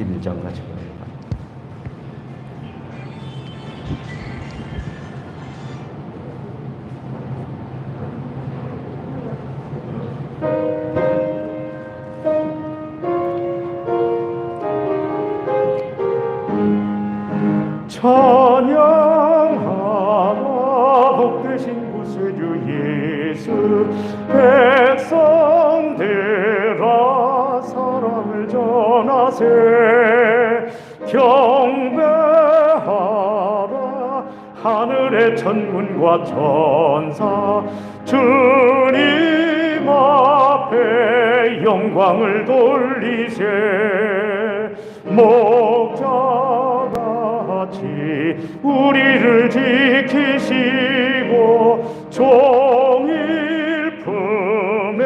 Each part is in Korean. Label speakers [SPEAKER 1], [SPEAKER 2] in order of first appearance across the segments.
[SPEAKER 1] 31장 같이 보내요. 찬양하라 복되신 구세주 예수, 백성들아 사랑을 전하세. 경배하라 하늘의 천군과 천사, 주님 앞에 영광을 돌리세. 목자같이 우리를 지키시고 종일 품에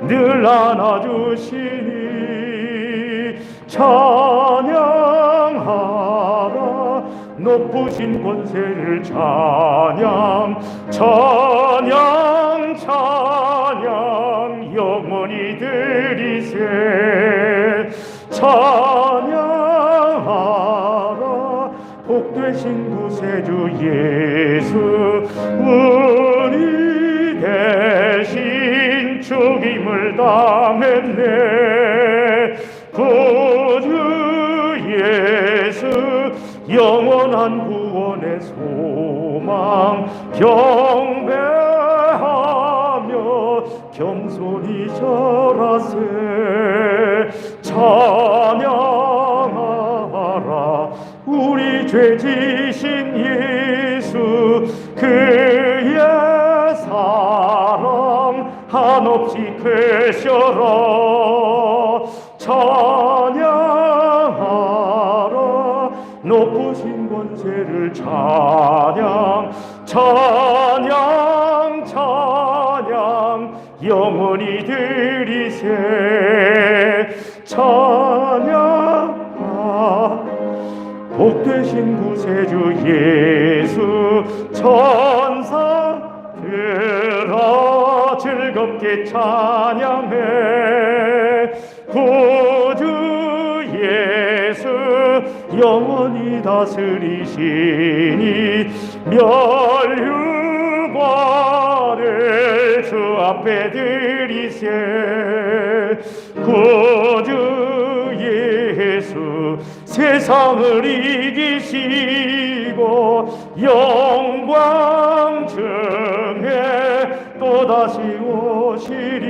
[SPEAKER 1] 늘 안아주시니 찬양하라 높으신 권세를. 찬양 찬양 찬양 영원히 드리세. 찬양하라 복되신 구세주 예수, 우리 대신 죽임을 당했네. 구주 예수 영원한 구원의 소망, 경배하며 겸손히 절하세. 찬양하라 우리 죄 지신 예수, 그의 사랑 한없이 크셔라. 찬양하라 높으신 권세를. 찬양 찬양 찬양 영원히 드리세. 찬양 복되신 구세주 예수, 천사들아 즐겁게 찬양해. 구주 예수 영원히 다스리시니 멸류관을 주 앞에 드리세. 구주 예수 세상을 이기시고 영광 중에 또다시 오시리.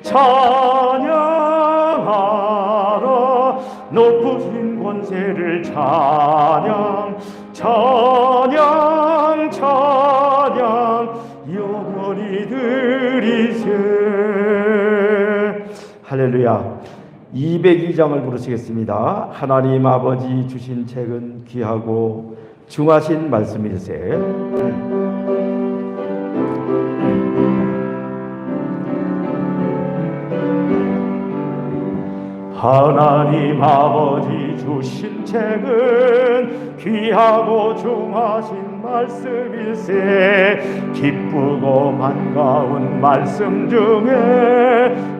[SPEAKER 1] 찬양하라 높으신 권세를. 찬양 찬양 찬양 영원히 드리세. 할렐루야. 202장을 부르시겠습니다. 하나님 아버지 주신 책은 귀하고 중하신 말씀일세. 하나님 아버지 주신 책은 귀하고 중하신 말씀일세. 기쁘고 반가운 말씀 중에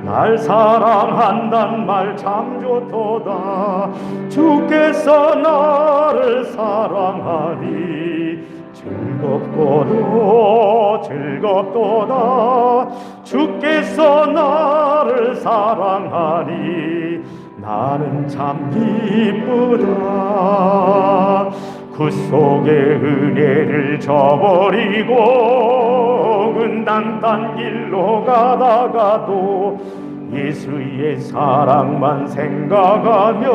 [SPEAKER 1] 날 사랑한단 말 참 좋도다. 주께서 나를 사랑하니 즐겁고도 즐겁도다. 주께서 나를 사랑하니 나는 참 기쁘다. 그 속에 은혜를 저버리고 은단단 길로 가다가도 예수의 사랑만 생각하면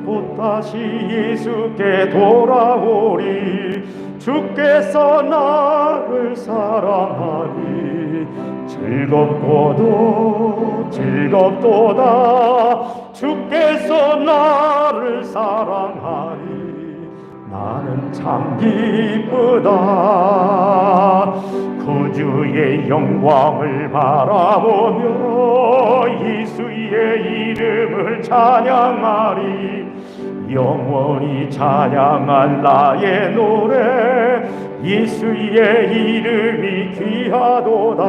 [SPEAKER 1] 곧다시 예수께 돌아오리. 주께서 나를 사랑하니 즐겁고도 즐겁도다. 주께서 나를 사랑하니 나는 참 기쁘다. 구주의 영광을 바라보며 예수의 이름을 찬양하리. 영원히 찬양할 나의 노래, 예수의 이름이 귀하도다.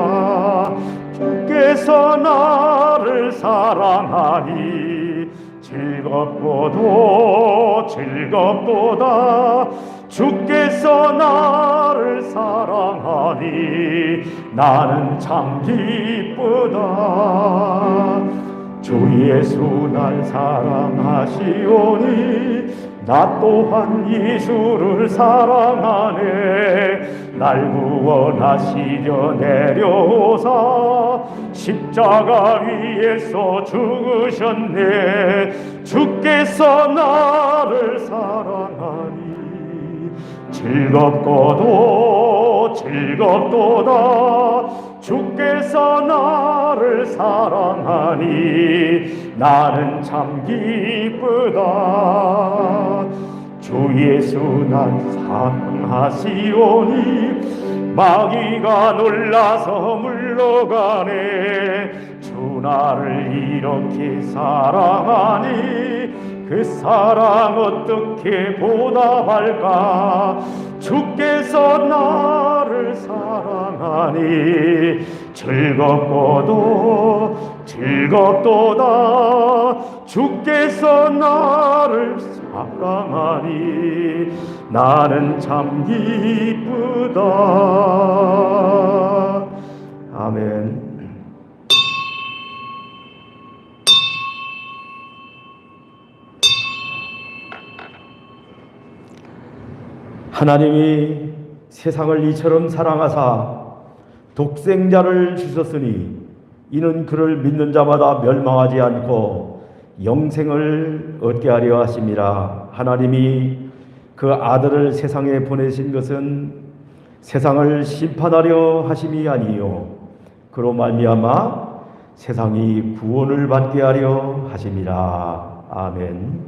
[SPEAKER 1] 주께서 나를 사랑하니 즐겁도다 주께서 나를 사랑하니 나는 참 기쁘다. 주 예수 날 사랑하시오니 나 또한 예수를 사랑하네. 날 구원하시려 내려오사 십자가 위에서 죽으셨네. 주께서 나를 사랑하니 즐겁도다 주께서 나를 사랑하니 나는 참 기쁘다. 주 예수 날 사랑하시오니 마귀가 놀라서 물러가네. 주 나를 이렇게 사랑하니 그 사랑 어떻게 보답할까. 주께서 나를 사랑하니 즐겁도다 주께서 나를 사랑하니 나는 참 기쁘다. 아멘. 하나님이 세상을 이처럼 사랑하사 독생자를 주셨으니 이는 그를 믿는 자마다 멸망하지 않고 영생을 얻게 하려 하심이라. 하나님이 그 아들을 세상에 보내신 것은 세상을 심판하려 하심이 아니요 그로 말미암아 세상이 구원을 받게 하려 하심이라. 아멘.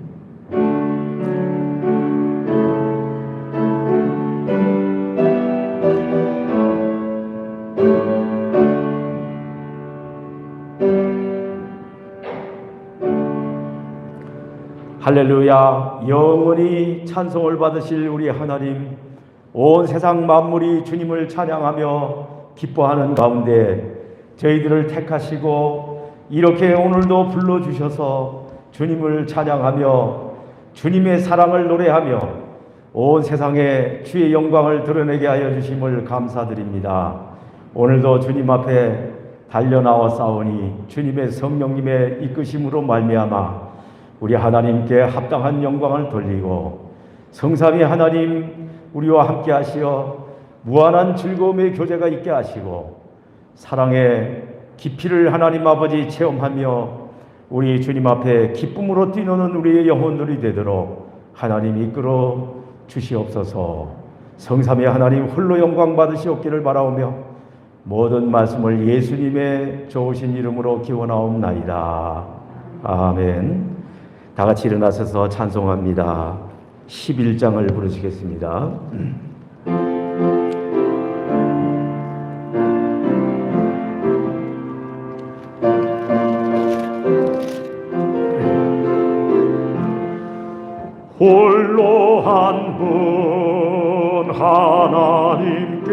[SPEAKER 1] 할렐루야. 영원히 찬송을 받으실 우리 하나님, 온 세상 만물이 주님을 찬양하며 기뻐하는 가운데 저희들을 택하시고 이렇게 오늘도 불러주셔서 주님을 찬양하며 주님의 사랑을 노래하며 온 세상에 주의 영광을 드러내게 하여 주심을 감사드립니다. 오늘도 주님 앞에 달려나와 싸우니 주님의 성령님의 이끄심으로 말미암아 우리 하나님께 합당한 영광을 돌리고 성삼위 하나님 우리와 함께 하시어 무한한 즐거움의 교제가 있게 하시고 사랑의 깊이를 하나님 아버지 체험하며 우리 주님 앞에 기쁨으로 뛰노는 우리의 영혼들이 되도록 하나님 이끌어 주시옵소서. 성삼위 하나님 홀로 영광 받으시옵기를 바라오며 모든 말씀을 예수님의 좋으신 이름으로 기원하옵나이다. 아멘. 다 같이 일어나셔서 찬송합니다. 11장을 부르시겠습니다. 홀로 한 분 하나님께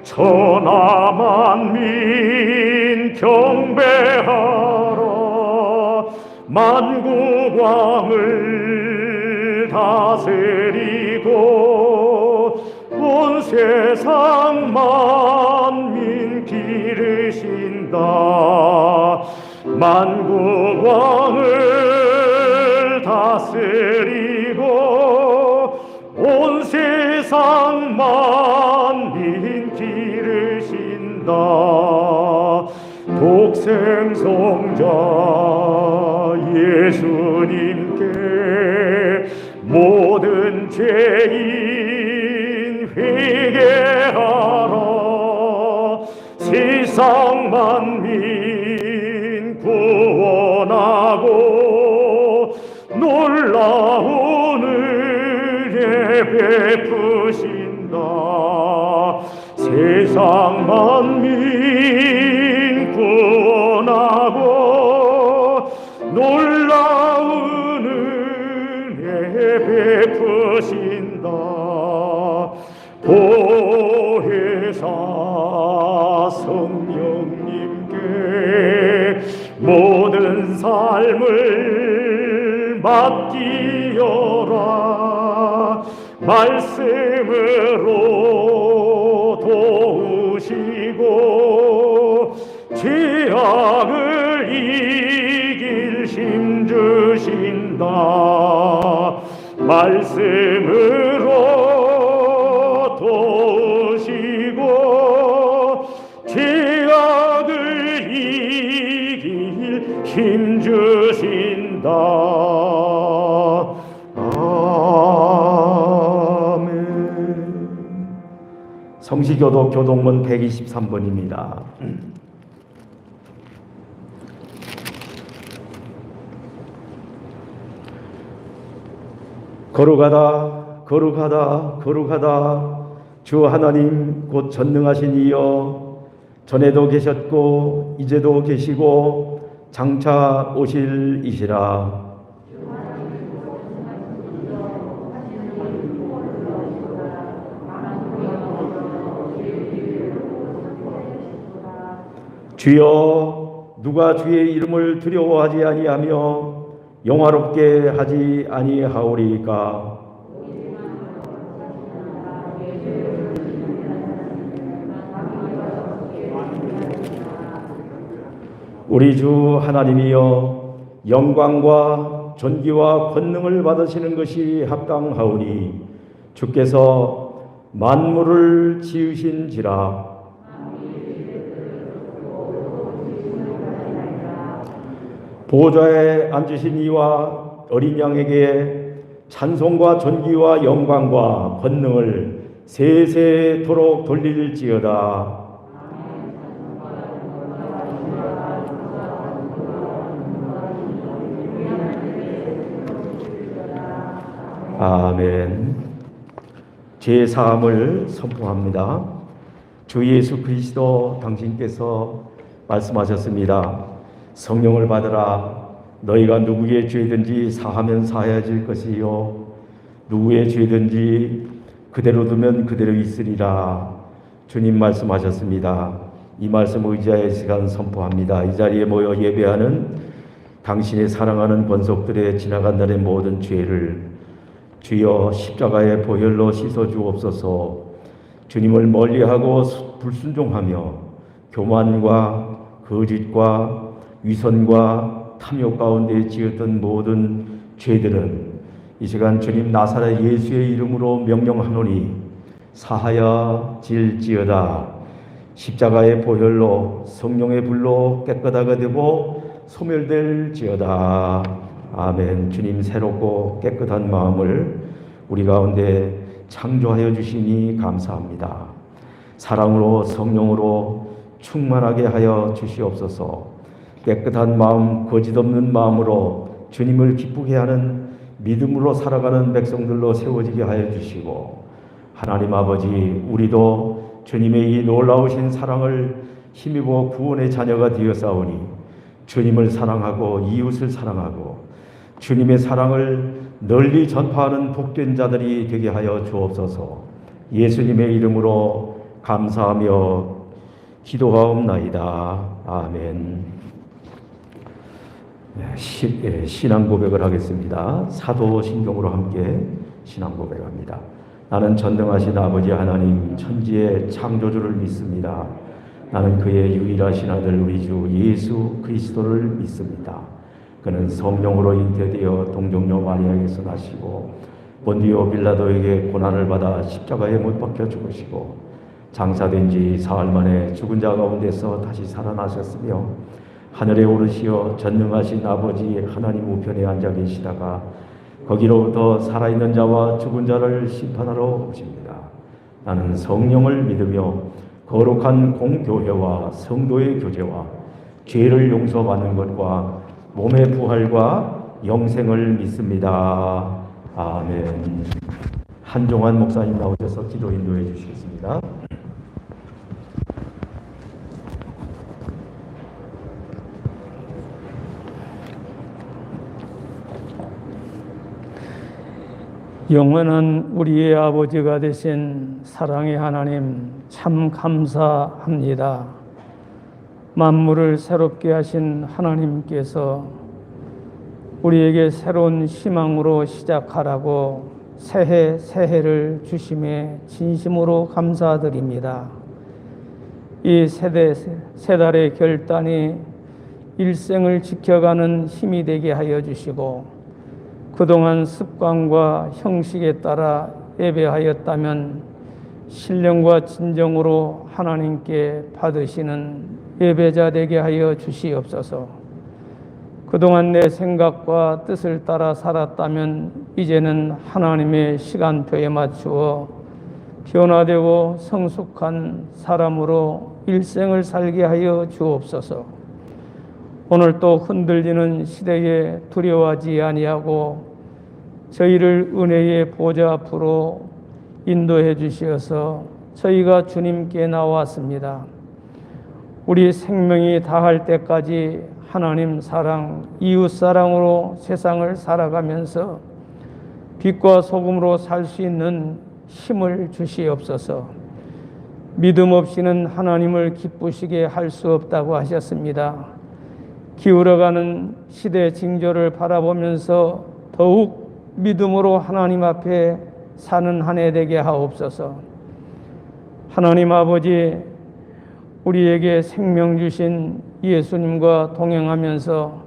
[SPEAKER 1] 천하 만민 경배하라. 만국왕을 다스리고 온 세상 만민 기르신다. 만국왕을 다스리고 온 세상 만민 기르신다. 독생성자 예수님께 모든 죄인 회개하라. 세상 만민 구원하고 놀라운 은혜 베푸신다. 세상 만민 구원하고 놀라운 은혜 베푸신다. 보혜사 성령님께 모든 삶을 맡기어라. 말씀으로 도우시고 죄악을 이길 힘 주신다. 말씀으로 도우시고 죄악을 이길 힘 주신다. 아멘. 성시교도 교동문 123번입니다. 거룩하다 거룩하다 거룩하다 주 하나님 곧 전능하신 이여, 전에도 계셨고 이제도 계시고 장차 오실 이시라. 주여, 누가 주의 이름을 두려워하지 아니하며 영화롭게 하지 아니하오리까. 우리 주 하나님이여, 영광과 존귀와 권능을 받으시는 것이 합당하오니 주께서 만물을 지으신지라. 보좌에 앉으신 이와 어린 양에게 찬송과 존귀와 영광과 권능을 세세토록 돌릴지어다. 아멘. 제4함을 선포합니다. 주 예수 그리스도 당신께서 말씀하셨습니다. 성령을 받으라. 너희가 누구의 죄든지 사하면 사해질 것이요, 누구의 죄든지 그대로 두면 그대로 있으리라. 주님 말씀하셨습니다. 이 말씀 의지하여 시간 선포합니다. 이 자리에 모여 예배하는 당신의 사랑하는 권속들의 지나간 날의 모든 죄를 주여 십자가의 보혈로 씻어주옵소서. 주님을 멀리하고 불순종하며 교만과 거짓과 위선과 탐욕 가운데 지었던 모든 죄들은 이 시간 주님 나사렛 예수의 이름으로 명령하노니 사하여 질지어다. 십자가의 보혈로 성령의 불로 깨끗하게 되고 소멸될지어다. 아멘. 주님 새롭고 깨끗한 마음을 우리 가운데 창조하여 주시니 감사합니다. 사랑으로 성령으로 충만하게 하여 주시옵소서. 깨끗한 마음, 거짓 없는 마음으로 주님을 기쁘게 하는 믿음으로 살아가는 백성들로 세워지게 하여 주시고, 하나님 아버지, 우리도 주님의 이 놀라우신 사랑을 힘입어 구원의 자녀가 되었사오니 주님을 사랑하고 이웃을 사랑하고 주님의 사랑을 널리 전파하는 복된 자들이 되게 하여 주옵소서. 예수님의 이름으로 감사하며 기도하옵나이다. 아멘. 신앙 고백을 하겠습니다. 사도신경으로 함께 신앙 고백합니다. 나는 전능하신 아버지 하나님 천지의 창조주를 믿습니다. 나는 그의 유일하신 아들 우리 주 예수 그리스도를 믿습니다. 그는 성령으로 잉태되어 동정녀 마리아에게서 나시고 본디오 빌라도에게 고난을 받아 십자가에 못 박혀 죽으시고 장사된 지 사흘 만에 죽은 자 가운데서 다시 살아나셨으며 하늘에 오르시어 전능하신 아버지 하나님 우편에 앉아 계시다가 거기로부터 살아있는 자와 죽은 자를 심판하러 오십니다. 나는 성령을 믿으며 거룩한 공교회와 성도의 교제와 죄를 용서받는 것과 몸의 부활과 영생을 믿습니다. 아멘. 한종환 목사님 나오셔서 기도 인도해 주시겠습니다.
[SPEAKER 2] 영원한 우리의 아버지가 되신 사랑의 하나님, 참 감사합니다. 만물을 새롭게 하신 하나님께서 우리에게 새로운 희망으로 시작하라고 새해를 주심에 진심으로 감사드립니다. 이 세 달의 결단이 일생을 지켜가는 힘이 되게 하여 주시고, 그동안 습관과 형식에 따라 예배하였다면 신령과 진정으로 하나님께 받으시는 예배자 되게 하여 주시옵소서. 그동안 내 생각과 뜻을 따라 살았다면 이제는 하나님의 시간표에 맞추어 변화되고 성숙한 사람으로 일생을 살게 하여 주옵소서. 오늘 또 흔들리는 시대에 두려워하지 아니하고 저희를 은혜의 보좌 앞으로 인도해 주시어서 저희가 주님께 나왔습니다. 우리 생명이 다할 때까지 하나님 사랑, 이웃 사랑으로 세상을 살아가면서 빛과 소금으로 살 수 있는 힘을 주시옵소서. 믿음 없이는 하나님을 기쁘시게 할 수 없다고 하셨습니다. 기울어가는 시대 징조를 바라보면서 더욱 믿음으로 하나님 앞에 사는 한 해 되게 하옵소서. 하나님 아버지, 우리에게 생명 주신 예수님과 동행하면서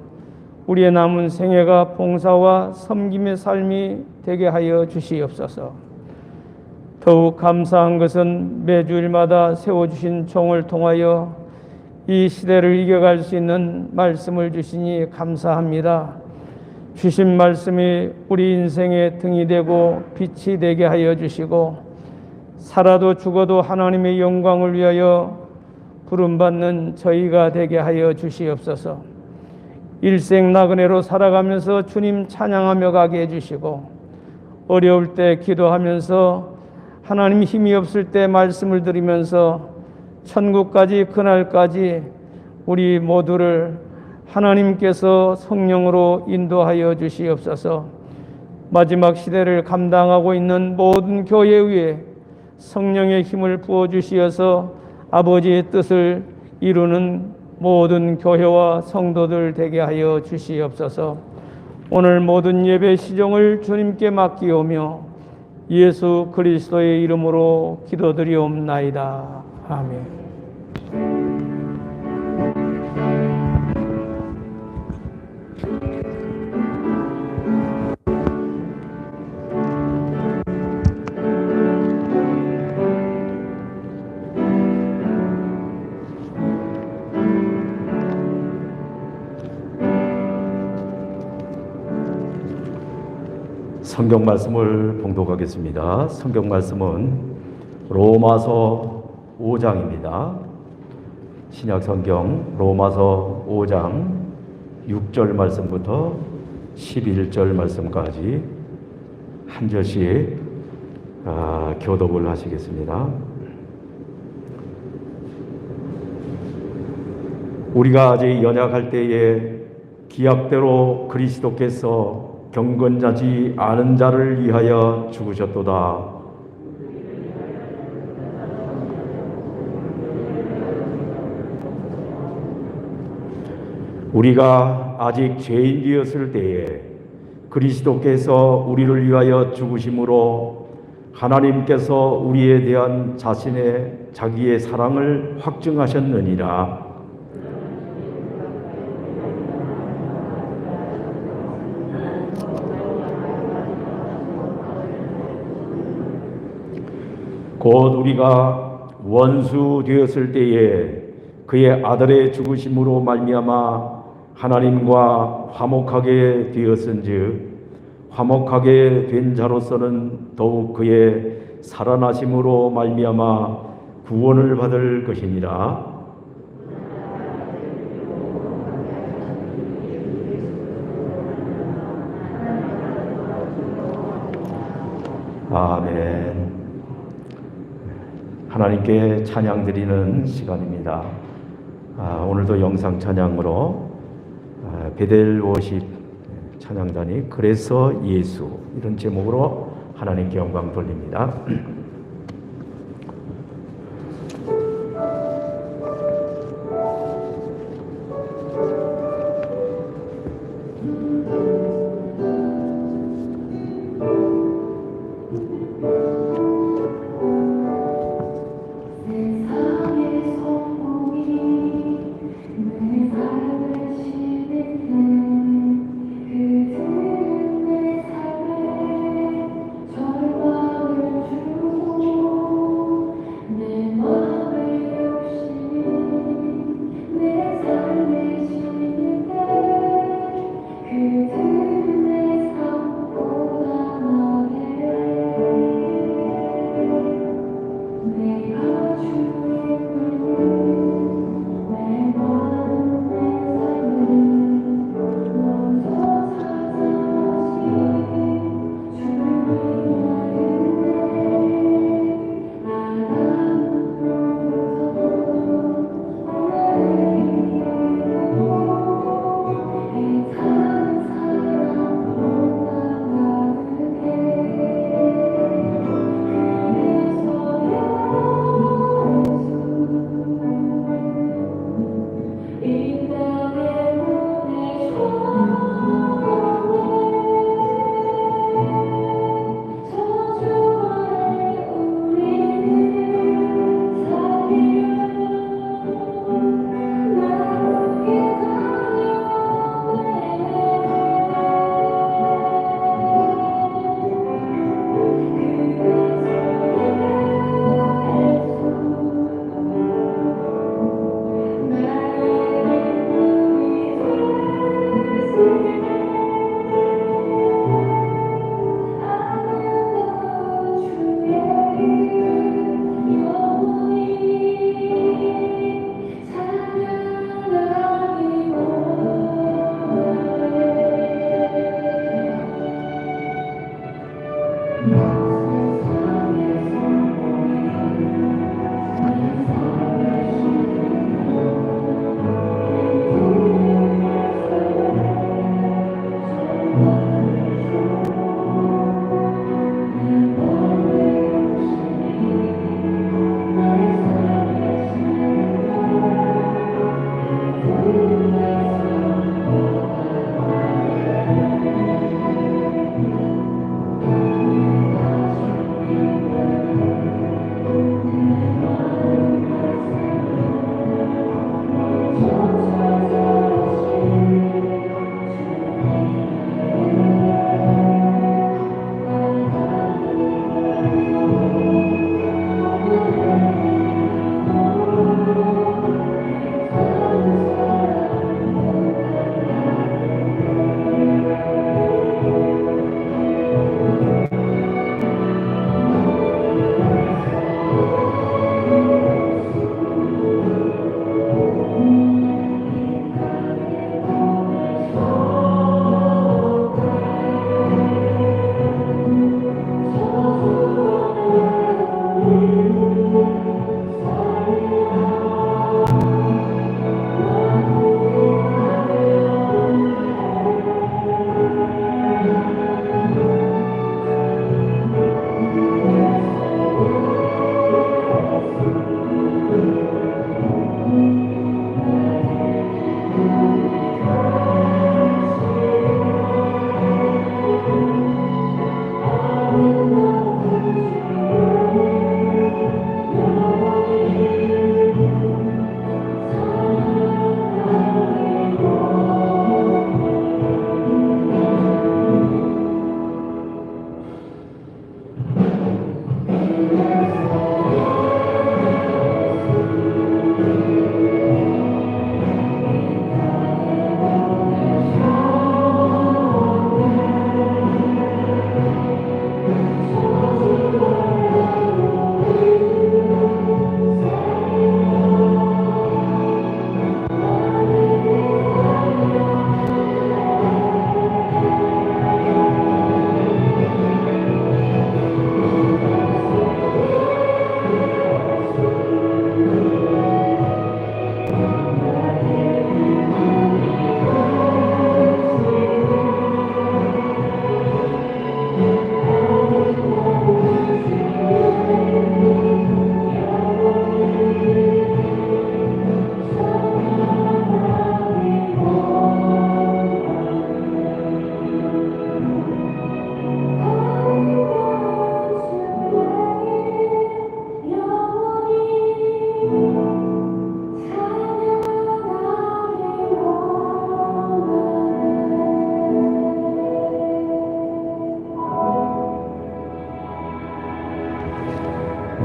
[SPEAKER 2] 우리의 남은 생애가 봉사와 섬김의 삶이 되게 하여 주시옵소서. 더욱 감사한 것은 매주일마다 세워주신 종을 통하여 이 시대를 이겨갈 수 있는 말씀을 주시니 감사합니다. 주신 말씀이 우리 인생의 등이 되고 빛이 되게 하여 주시고, 살아도 죽어도 하나님의 영광을 위하여 부름받는 저희가 되게 하여 주시옵소서. 일생 나그네로 살아가면서 주님 찬양하며 가게 해주시고, 어려울 때 기도하면서 하나님 힘이 없을 때 말씀을 드리면서 천국까지 그날까지 우리 모두를 하나님께서 성령으로 인도하여 주시옵소서. 마지막 시대를 감당하고 있는 모든 교회 위에 성령의 힘을 부어주시어서 아버지의 뜻을 이루는 모든 교회와 성도들 되게 하여 주시옵소서. 오늘 모든 예배 시종을 주님께 맡기오며 예수 그리스도의 이름으로 기도드리옵나이다. 아멘.
[SPEAKER 1] 성경 말씀을 봉독하겠습니다. 성경 말씀은 로마서 5장입니다. 신약 성경 로마서 5장 6절 말씀부터 11절 말씀까지 한 절씩 교독을 하시겠습니다. 우리가 아직 연약할 때에 기약대로 그리스도께서 경건하지 않은 자를 위하여 죽으셨도다. 우리가 아직 죄인이었을 때에 그리스도께서 우리를 위하여 죽으심으로 하나님께서 우리에 대한 자기의 사랑을 확증하셨느니라. 곧 우리가 원수 되었을 때에 그의 아들의 죽으심으로 말미암아 하나님과 화목하게 되었은즉 화목하게 된 자로서는 더욱 그의 살아나심으로 말미암아 구원을 받을 것이니라. 아멘. 하나님께 찬양 드리는 시간입니다. 오늘도 영상 찬양으로 베델 워십 찬양단이 그래서 예수 이런 제목으로 하나님께 영광 돌립니다.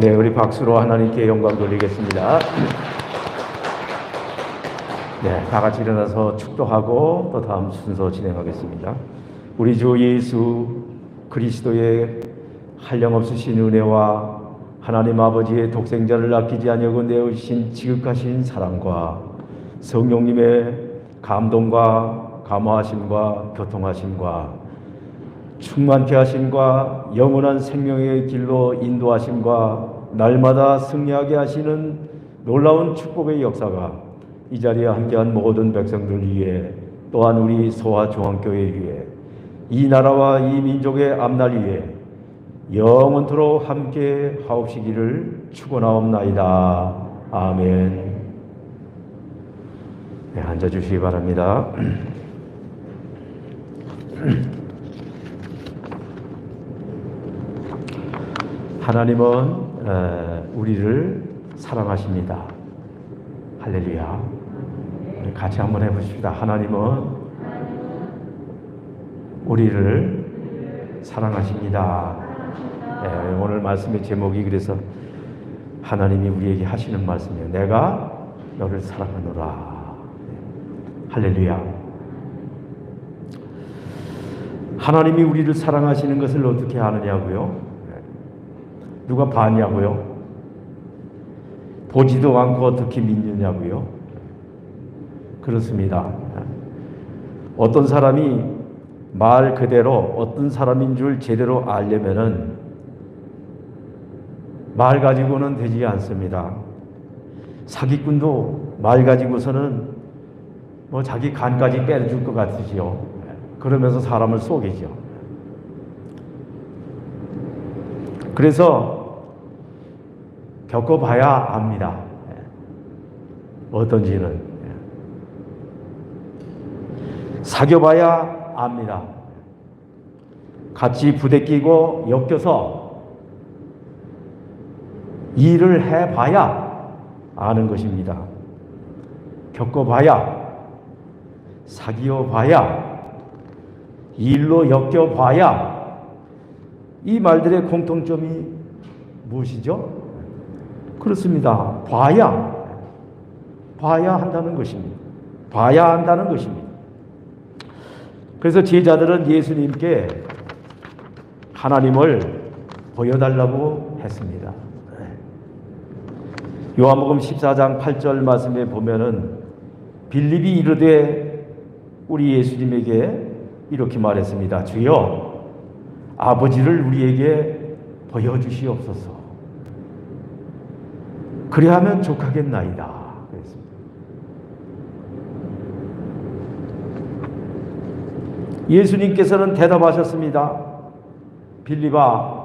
[SPEAKER 1] 네, 우리 박수로 하나님께 영광 돌리겠습니다. 네, 다 같이 일어나서 축도하고 또 다음 순서 진행하겠습니다. 우리 주 예수 그리스도의 한량없으신 은혜와 하나님 아버지의 독생자를 아끼지 아니하고 내어주신 지극하신 사랑과 성령님의 감동과 감화하심과 교통하심과 충만케 하심과 영원한 생명의 길로 인도하심과 날마다 승리하게 하시는 놀라운 축복의 역사가 이 자리에 함께한 모든 백성들 위해 또한 우리 소아 중앙교회 위해 이 나라와 이 민족의 앞날 위해 영원토록 함께 하옵시기를 축원하옵나이다. 아멘. 네, 앉아주시기 바랍니다. 하나님은 우리를 사랑하십니다. 할렐루야. 우리 같이 한번 해보십시다. 하나님은 우리를 사랑하십니다. 네, 오늘 말씀의 제목이 그래서 하나님이 우리에게 하시는 말씀이에요. 내가 너를 사랑하노라. 할렐루야. 하나님이 우리를 사랑하시는 것을 어떻게 아느냐고요? 누가 봤냐고요? 보지도 않고 어떻게 믿느냐고요? 그렇습니다. 어떤 사람이 말 그대로 어떤 사람인 줄 제대로 알려면은 말 가지고는 되지 않습니다. 사기꾼도 말 가지고서는 뭐 자기 간까지 빼줄 것 같으지요. 그러면서 사람을 속이죠. 그래서 겪어봐야 압니다. 어떤지는. 사귀어봐야 압니다. 같이 부대끼고 엮여서 일을 해봐야 아는 것입니다. 겪어봐야, 사귀어봐야, 일로 엮여봐야 이 말들의 공통점이 무엇이죠? 그렇습니다. 봐야 한다는 것입니다. 봐야 한다는 것입니다. 그래서 제자들은 예수님께 하나님을 보여달라고 했습니다. 요한복음 14장 8절 말씀에 보면은 빌립이 이르되 우리 예수님에게 이렇게 말했습니다. 주여 아버지를 우리에게 보여주시옵소서. 그리하면 족하겠나이다. 그랬습니다. 예수님께서는 대답하셨습니다. 빌립아,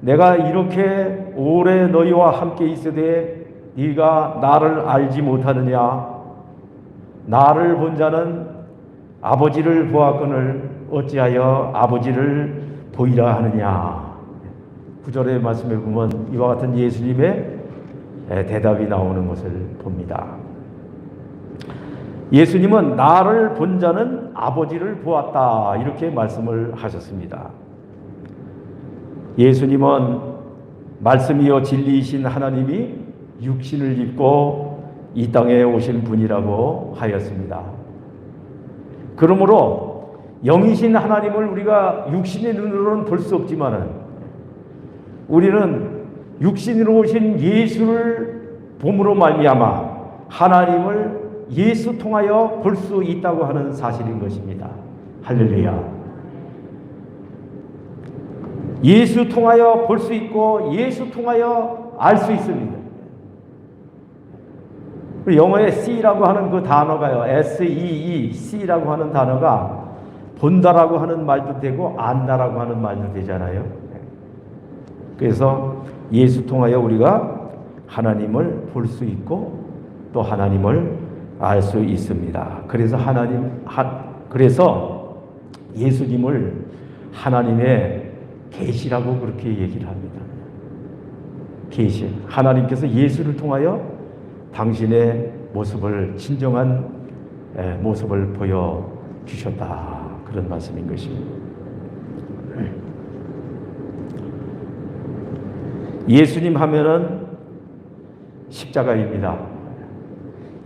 [SPEAKER 1] 내가 이렇게 오래 너희와 함께 있으되 네가 나를 알지 못하느냐? 나를 본 자는 아버지를 보았거늘 어찌하여 아버지를 보이라 하느냐? 9절의 말씀에 보면 이와 같은 예수님의 대답이 나오는 것을 봅니다. 예수님은 나를 본 자는 아버지를 보았다 이렇게 말씀을 하셨습니다. 예수님은 말씀이요 진리이신 하나님이 육신을 입고 이 땅에 오신 분이라고 하였습니다. 그러므로 영이신 하나님을 우리가 육신의 눈으로는 볼 수 없지만은 우리는 육신으로 오신 예수를 봄으로 말미암아 하나님을 예수 통하여 볼 수 있다고 하는 사실인 것입니다. 할렐루야. 예수 통하여 볼 수 있고 예수 통하여 알 수 있습니다. 영어의 see라고 하는 그 단어가요. S-E-E, see라고 하는 단어가 본다라고 하는 말도 되고 안다라고 하는 말도 되잖아요. 그래서 예수 통하여 우리가 하나님을 볼 수 있고 또 하나님을 알 수 있습니다. 그래서 예수님을 하나님의 계시라고 그렇게 얘기를 합니다. 계시. 하나님께서 예수를 통하여 당신의 모습을 진정한 모습을 보여 주셨다. 그런 말씀인 것입니다. 예수님 하면은 십자가입니다.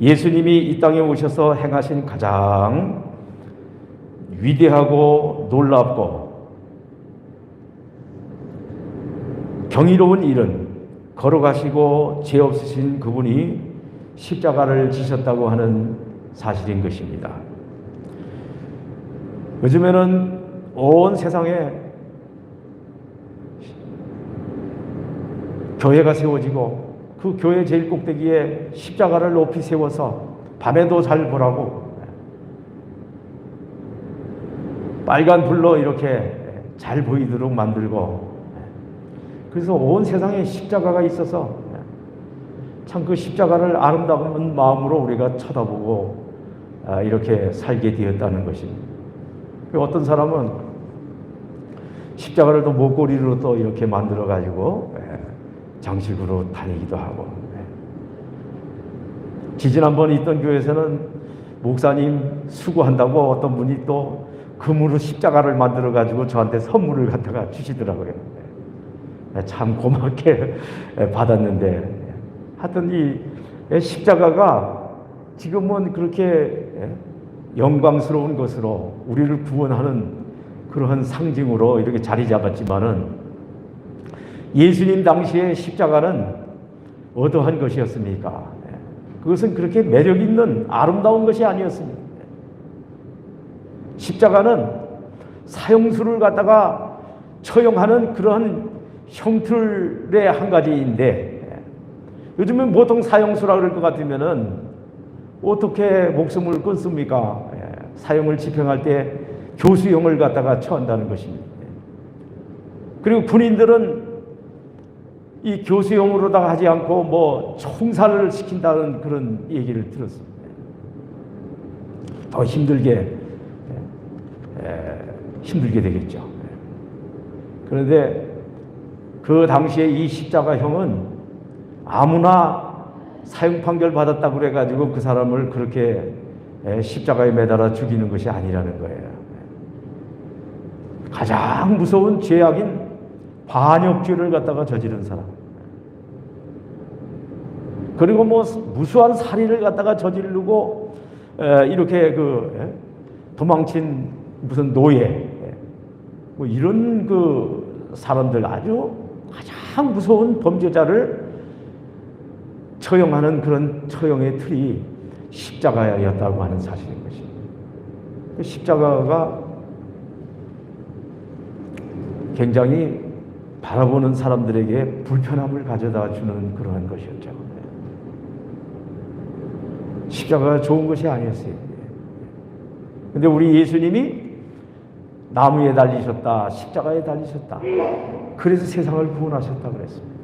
[SPEAKER 1] 예수님이 이 땅에 오셔서 행하신 가장 위대하고 놀랍고 경이로운 일은 걸어가시고 죄 없으신 그분이 십자가를 지셨다고 하는 사실인 것입니다. 요즘에는 온 세상에 교회가 세워지고 그 교회 제일 꼭대기에 십자가를 높이 세워서 밤에도 잘 보라고 빨간 불로 이렇게 잘 보이도록 만들고, 그래서 온 세상에 십자가가 있어서 참 그 십자가를 아름다운 마음으로 우리가 쳐다보고 이렇게 살게 되었다는 것입니다. 어떤 사람은 십자가를 또 목걸이로 또 이렇게 만들어 가지고 장식으로 다니기도 하고, 지지난번에 있던 교회에서는 목사님 수고한다고 어떤 분이 또 금으로 십자가를 만들어 가지고 저한테 선물을 갖다가 주시더라고요. 참 고맙게 받았는데, 하여튼 이 십자가가 지금은 그렇게 영광스러운 것으로 우리를 구원하는 그러한 상징으로 이렇게 자리 잡았지만은, 예수님 당시에 십자가는 어떠한 것이었습니까? 그것은 그렇게 매력 있는 아름다운 것이 아니었습니다. 십자가는 사형수를 갖다가 처형하는 그러한 형틀의 한 가지인데, 요즘은 보통 사형수라 그럴 것 같으면은 어떻게 목숨을 끊습니까? 사형을 집행할 때 교수형을 갖다가 처한다는 것입니다. 그리고 군인들은 이 교수형으로다가 하지 않고 뭐 총살을 시킨다는 그런 얘기를 들었습니다. 더 힘들게 되겠죠. 그런데 그 당시에 이 십자가형은 아무나 사형 판결 받았다고 그래가지고 그 사람을 그렇게 십자가에 매달아 죽이는 것이 아니라는 거예요. 가장 무서운 죄악인 반역죄를 갖다가 저지른 사람, 그리고 뭐 무수한 살인을 갖다가 저지르고 이렇게 도망친 무슨 노예, 뭐 이런 그 사람들, 아주 가장 무서운 범죄자를 처형하는 그런 처형의 틀이 십자가였다고 하는 사실인 것입니다. 그 십자가가 굉장히 바라보는 사람들에게 불편함을 가져다 주는 그러한 것이었죠. 십자가가 좋은 것이 아니었어요. 근데 우리 예수님이 나무에 달리셨다, 십자가에 달리셨다, 그래서 세상을 구원하셨다 그랬습니다.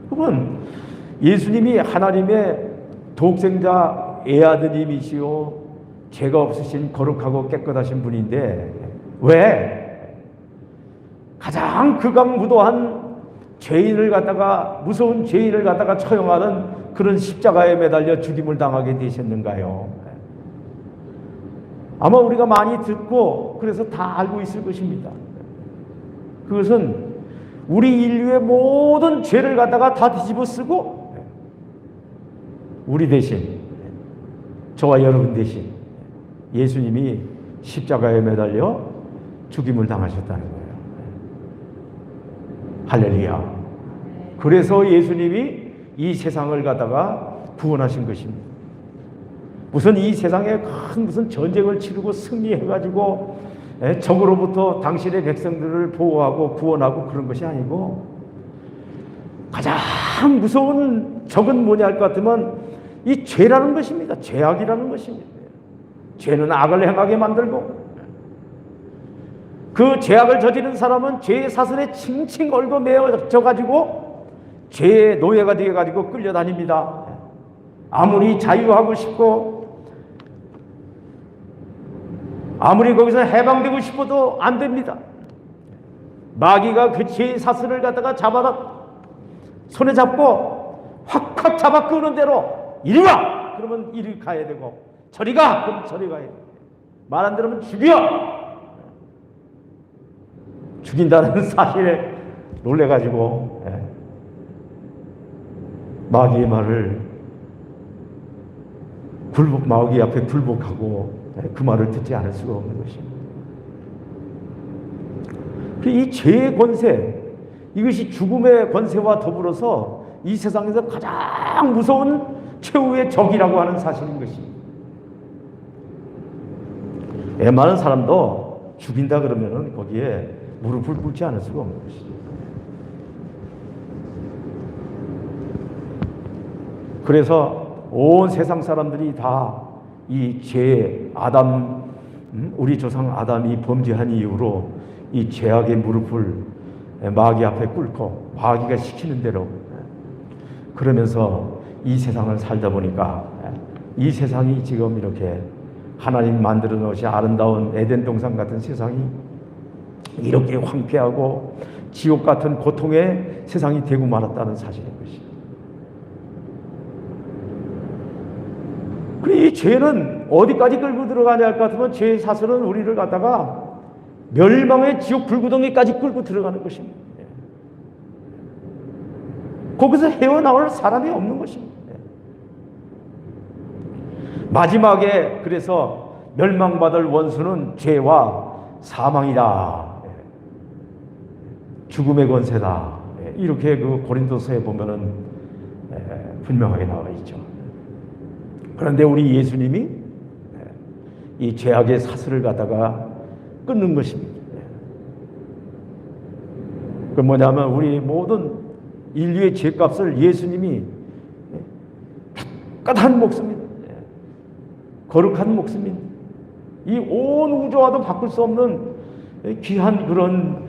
[SPEAKER 1] 그건 예수님이 하나님의 독생자 애아드님이시오, 죄가 없으신 거룩하고 깨끗하신 분인데, 왜 가장 극악무도한 죄인을 갖다가, 무서운 죄인을 갖다가 처형하는 그런 십자가에 매달려 죽임을 당하게 되셨는가요? 아마 우리가 많이 듣고 그래서 다 알고 있을 것입니다. 그것은 우리 인류의 모든 죄를 갖다가 다 뒤집어 쓰고 우리 대신, 저와 여러분 대신 예수님이 십자가에 매달려 죽임을 당하셨다는 거예요. 할렐루야. 그래서 예수님이 이 세상을 갖다가 구원하신 것입니다. 무슨 이 세상에 큰 무슨 전쟁을 치르고 승리해가지고 적으로부터 당신의 백성들을 보호하고 구원하고 그런 것이 아니고, 가장 무서운 적은 뭐냐 할 것 같으면 이 죄라는 것입니다. 죄악이라는 것입니다. 죄는 악을 행하게 만들고, 그 죄악을 저지른 사람은 죄의 사슬에 칭칭 걸고 매어져-가지고 죄의 노예가 되어가지고 끌려다닙니다. 아무리 자유하고 싶고 아무리 거기서 해방되고 싶어도 안 됩니다. 마귀가 그 죄의 사슬을 갖다가 손에 잡고 확확 잡아 끄는 대로 이리 와! 그러면 이리 가야 되고, 저리 가! 그럼 저리 가야 되고, 말 안 들으면 죽여! 죽인다는 사실에 놀래가지고 마귀의 말을 마귀 앞에 굴복하고 그 말을 듣지 않을 수가 없는 것입니다. 이 죄의 권세, 이것이 죽음의 권세와 더불어서 이 세상에서 가장 무서운 최후의 적이라고 하는 사실인 것입니다. 웬만한 사람도 죽인다 그러면은 거기에 무릎을 꿇지 않을 수가 없는 것입니다. 그래서 온 세상 사람들이 다 이 죄, 우리 조상 아담이 범죄한 이후로 이 죄악의 무릎을 마귀 앞에 꿇고 마귀가 시키는 대로 그러면서 이 세상을 살다 보니까 이 세상이 지금 이렇게 하나님 만들어 놓으신 아름다운 에덴 동산 같은 세상이 이렇게 황폐하고 지옥 같은 고통의 세상이 되고 말았다는 사실인 것입니다. 이 죄는 어디까지 끌고 들어가냐 할 것 같으면 죄의 사슬은 우리를 갖다가 멸망의 지옥 불구덩이까지 끌고 들어가는 것입니다. 거기서 헤어나올 사람이 없는 것입니다. 마지막에 그래서 멸망받을 원수는 죄와 사망이다. 죽음의 권세다. 이렇게 그 고린도서에 보면은 분명하게 나와 있죠. 그런데 우리 예수님이 이 죄악의 사슬을 갖다가 끊는 것입니다. 그 뭐냐면 우리 모든 인류의 죄값을 예수님이 깨끗한 목숨입니다. 거룩한 목숨입니다. 이 온 우주와도 바꿀 수 없는 귀한 그런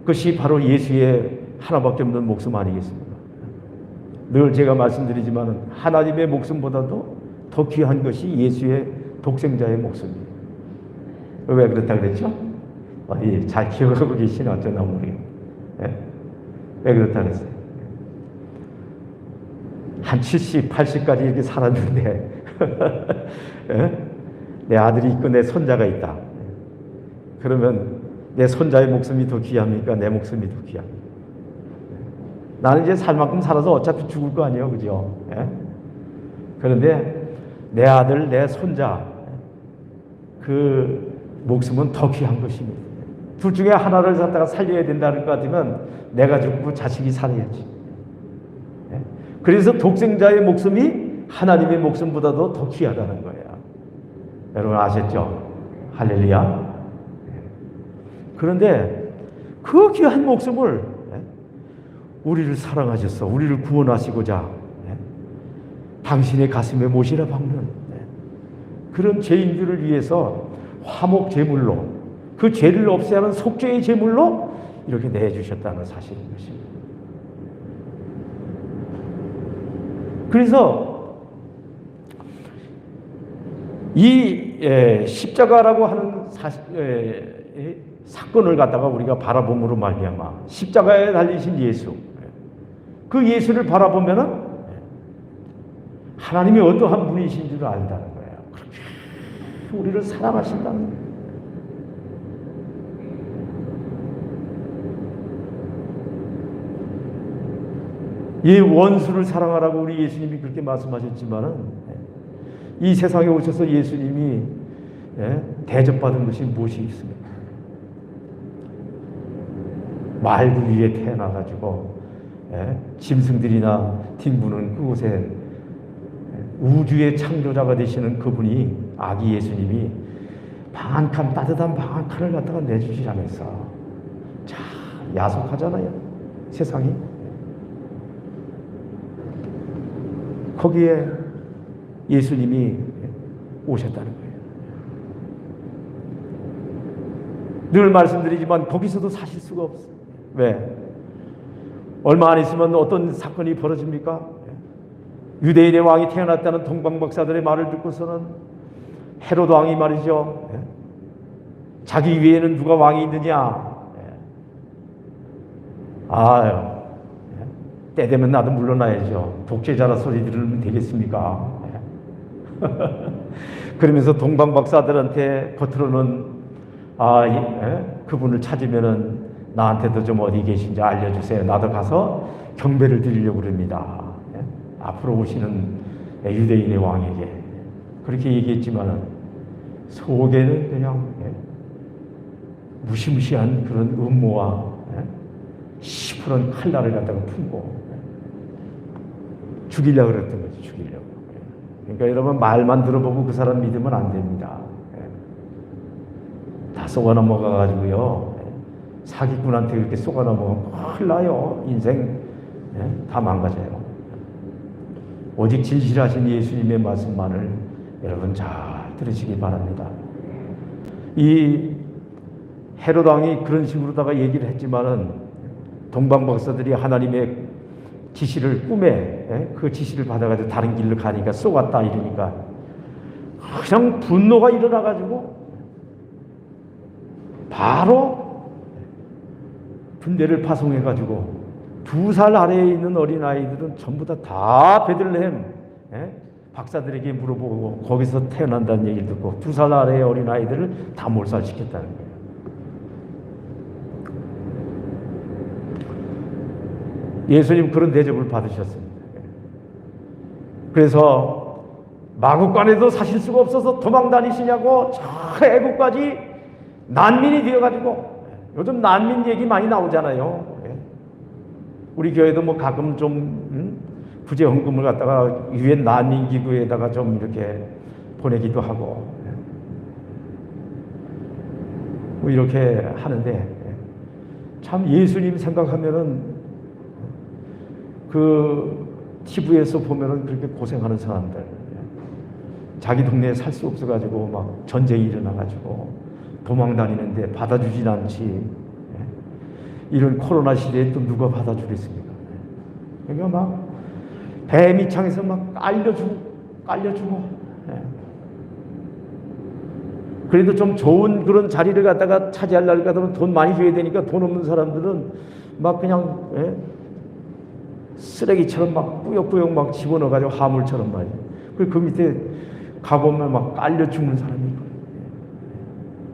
[SPEAKER 1] 것이 바로 예수의 하나밖에 없는 목숨 아니겠습니까? 늘 제가 말씀드리지만 하나님의 목숨보다도 더 귀한 것이 예수의 독생자의 목숨입니다. 왜 그렇다 그랬죠? 어디 잘 기억하고 계시나 어쩌나 모르겠어요. 왜 그렇다 그랬어요? 한 70, 80까지 이렇게 살았는데 내 아들이 있고 내 손자가 있다. 그러면 내 손자의 목숨이 더 귀합니까? 내 목숨이 더 귀합니까? 나는 이제 살 만큼 살아서 어차피 죽을 거 아니에요, 그죠? 그런데 내 아들, 내 손자 그 목숨은 더 귀한 것입니다. 둘 중에 하나를 갖다가 살려야 된다는 것 같으면 내가 죽고 자식이 살아야지. 그래서 독생자의 목숨이 하나님의 목숨보다도 더 귀하다는 거예요. 여러분 아셨죠? 할렐루야. 그런데 그 귀한 목숨을 우리를 사랑하셔서 우리를 구원하시고자 당신의 가슴에 못이라 박는 그런 죄인들을 위해서 화목 제물로 그 죄를 없애는 속죄의 제물로 이렇게 내주셨다는 사실인 것입니다. 그래서 이 십자가라고 하는 사건을 갖다가 우리가 바라봄으로 말미암아 십자가에 달리신 예수 그 예수를 바라보면은 하나님이 어떠한 분이신 줄 안다는 거예요. 그렇게 우리를 사랑하신다는 거예요. 이 원수를 사랑하라고 우리 예수님이 그렇게 말씀하셨지만은 이 세상에 오셔서 예수님이 대접받은 것이 무엇이 있습니까? 말구 위에 태어나가지고 짐승들이나 뒹구는 그곳에 우주의 창조자가 되시는 그분이 아기 예수님이 방 한 칸 따뜻한 방 한 칸을 갖다가 내주시라면서 참 야속하잖아요 세상이. 거기에 예수님이 오셨다는 거예요. 늘 말씀드리지만 거기서도 사실 수가 없어요. 왜? 얼마 안 있으면 어떤 사건이 벌어집니까? 유대인의 왕이 태어났다는 동방박사들의 말을 듣고서는 헤로드 왕이 말이죠. 자기 위에는 누가 왕이 있느냐? 아유, 때 되면 나도 물러나야죠. 독재자라 소리 들으면 되겠습니까? 그러면서 동방박사들한테 겉으로는 그분을 찾으면은 나한테도 좀 어디 계신지 알려주세요. 나도 가서 경배를 드리려고 그럽니다. 앞으로 오시는 유대인의 왕에게 그렇게 얘기했지만 속에는 그냥 무시무시한 그런 음모와 시퍼런 칼날을 갖다가 품고 죽이려고 그랬던 거죠. 죽이려고. 그러니까 여러분, 말만 들어보고 그 사람 믿으면 안 됩니다. 다 속아 넘어가가지고요, 사기꾼한테 그렇게 속아 넘어가면 큰일 나요. 인생 다 망가져요. 오직 진실하신 예수님의 말씀만을 여러분 잘 들으시기 바랍니다. 이 헤롯 왕이 그런 식으로다가 얘기를 했지만은 동방 박사들이 하나님의 지시를 꿈에 그 지시를 받아가지고 다른 길로 가니까 쏘았다 이러니까 그냥 분노가 일어나가지고 바로 군대를 파송해가지고 2살 아래에 있는 어린아이들은 전부 다 베들레헴 박사들에게 물어보고 거기서 태어난다는 얘기를 듣고 2살 아래의 어린아이들을 다 몰살시켰다는 거예요. 예수님 그런 대접을 받으셨습니다. 그래서 마국간에도 사실 수가 없어서 도망 다니시냐고 저 애국까지 난민이 되어가지고, 요즘 난민 얘기 많이 나오잖아요. 우리 교회도 뭐 가끔 좀 부재 헌금을 갖다가 유엔 난민 기구에다가 좀 이렇게 보내기도 하고 뭐 이렇게 하는데, 참 예수님 생각하면은 그 TV에서 보면은 그렇게 고생하는 사람들, 자기 동네에 살 수 없어가지고 막 전쟁이 일어나가지고 도망 다니는데 받아주진 않지. 이런 코로나 시대에 또 누가 받아주겠습니까? 그러니까 막 배 밑창에서 막 깔려주고. 그래도 좀 좋은 그런 자리를 갖다가 차지하려고 하면 돈 많이 줘야 되니까 돈 없는 사람들은 막 그냥 쓰레기처럼 막 뿌역뿌역 막 집어넣어가지고 화물처럼 말이에요. 그 밑에 가보면 막 깔려 죽는 사람이 있거든요.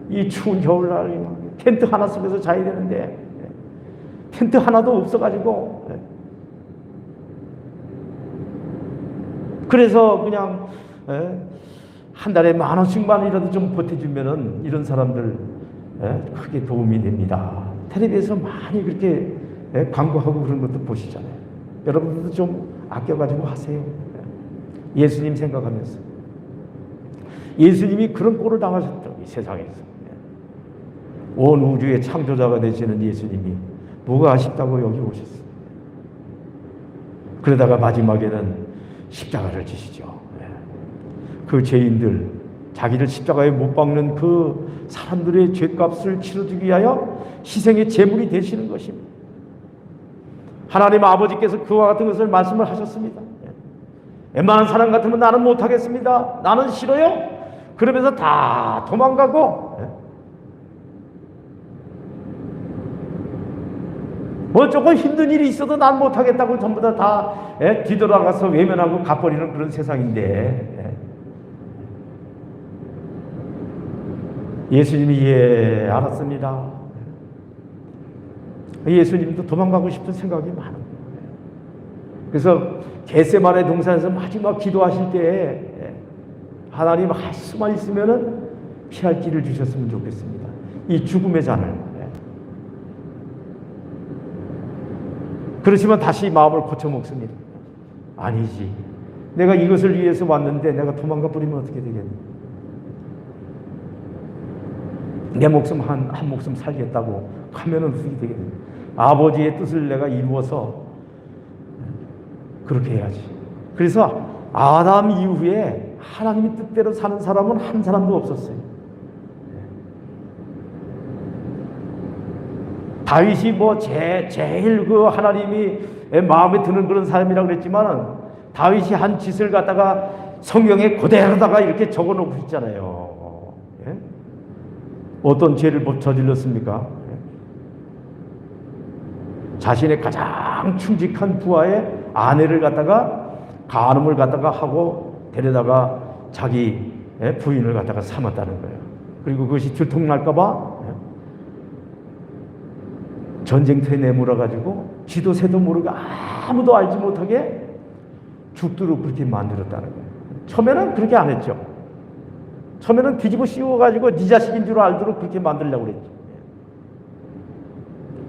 [SPEAKER 1] 이 추운 겨울날에 막 텐트 하나 속에서 자야 되는데 텐트 하나도 없어가지고, 그래서 그냥 한 달에 10,000원씩만이라도 좀 보태주면은 이런 사람들 크게 도움이 됩니다. 텔레비에서 많이 그렇게 광고하고 그런 것도 보시잖아요. 여러분들도 좀 아껴가지고 하세요. 예수님 생각하면서. 예수님이 그런 꼴을 당하셨죠, 이 세상에서. 온 우주의 창조자가 되시는 예수님이 뭐가 아쉽다고 여기 오셨어요. 그러다가 마지막에는 십자가를 지시죠. 그 죄인들, 자기를 십자가에 못 박는 그 사람들의 죄값을 치러주기 위하여 희생의 제물이 되시는 것입니다. 하나님 아버지께서 그와 같은 것을 말씀을 하셨습니다. 웬만한 사람 같으면 나는 못하겠습니다. 나는 싫어요. 그러면서 다 도망가고, 뭐 조금 힘든 일이 있어도 난 못하겠다고 전부 다 뒤돌아가서 외면하고 가버리는 그런 세상인데, 예수님이 알았습니다. 예수님도 도망가고 싶은 생각이 많은 거예요. 그래서 겟세마네 동산에서 마지막 기도하실 때 하나님 할 수만 있으면은 피할 길을 주셨으면 좋겠습니다. 이 죽음의 잔을. 그렇지만 다시 마음을 고쳐 먹습니다. 아니지. 내가 이것을 위해서 왔는데 내가 도망가 버리면 어떻게 되겠니? 내 목숨 한 목숨 살겠다고 하면은 어떻게 되겠니? 아버지의 뜻을 내가 이루어서 그렇게 해야지. 그래서 아담 이후에 하나님의 뜻대로 사는 사람은 한 사람도 없었어요. 다윗이 뭐 제일 그 하나님이 마음에 드는 그런 사람이라고 그랬지만, 다윗이 한 짓을 갖다가 성경에 그대로다가 이렇게 적어 놓고 있잖아요. 어떤 죄를 저질렀습니까? 자신의 가장 충직한 부하의 아내를 갖다가 간음을 갖다가 하고 데려다가 자기 부인을 갖다가 삼았다는 거예요. 그리고 그것이 들통날까봐 전쟁터에 내몰아가지고 쥐도 새도 모르게 아무도 알지 못하게 죽도록 그렇게 만들었다는 거예요. 처음에는 그렇게 안 했죠. 처음에는 뒤집어 씌워가지고 네 자식인 줄 알도록 그렇게 만들려고 그랬죠.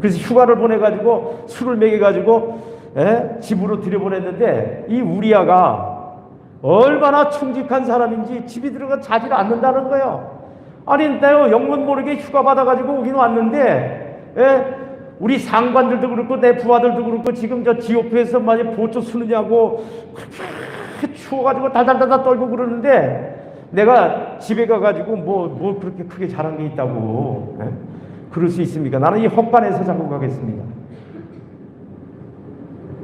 [SPEAKER 1] 그래서 휴가를 보내가지고 술을 먹여가지고 집으로 들여보냈는데 이 우리아가 얼마나 충직한 사람인지 집에 들어가 자지를 않는다는 거예요. 아니 내가 영문 모르게 휴가 받아가지고 오긴 왔는데 우리 상관들도 그렇고 내 부하들도 그렇고 지금 저 지오프에서 많이 보초 쓰느냐고 그렇게 추워가지고 달달달달 떨고 그러는데 내가 집에 가가지고 뭐 그렇게 크게 잘한 게 있다고 그럴 수 있습니까? 나는 이 헛간에서 자고 가겠습니다.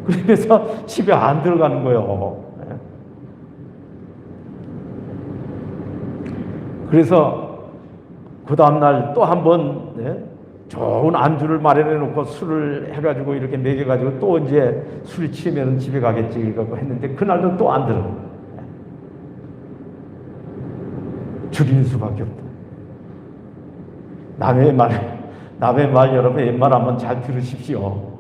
[SPEAKER 1] 그러면서 집에 안 들어가는 거예요. 그래서 그 다음날 또 한 번 좋은 안주를 마련해 놓고 술을 해가지고 이렇게 먹여가지고 또 이제 술이 취하면 집에 가겠지 이러고 했는데 그날도 또 안 들어. 줄이는 수밖에 없다. 남의 말 여러분 웬만 한번 잘 들으십시오.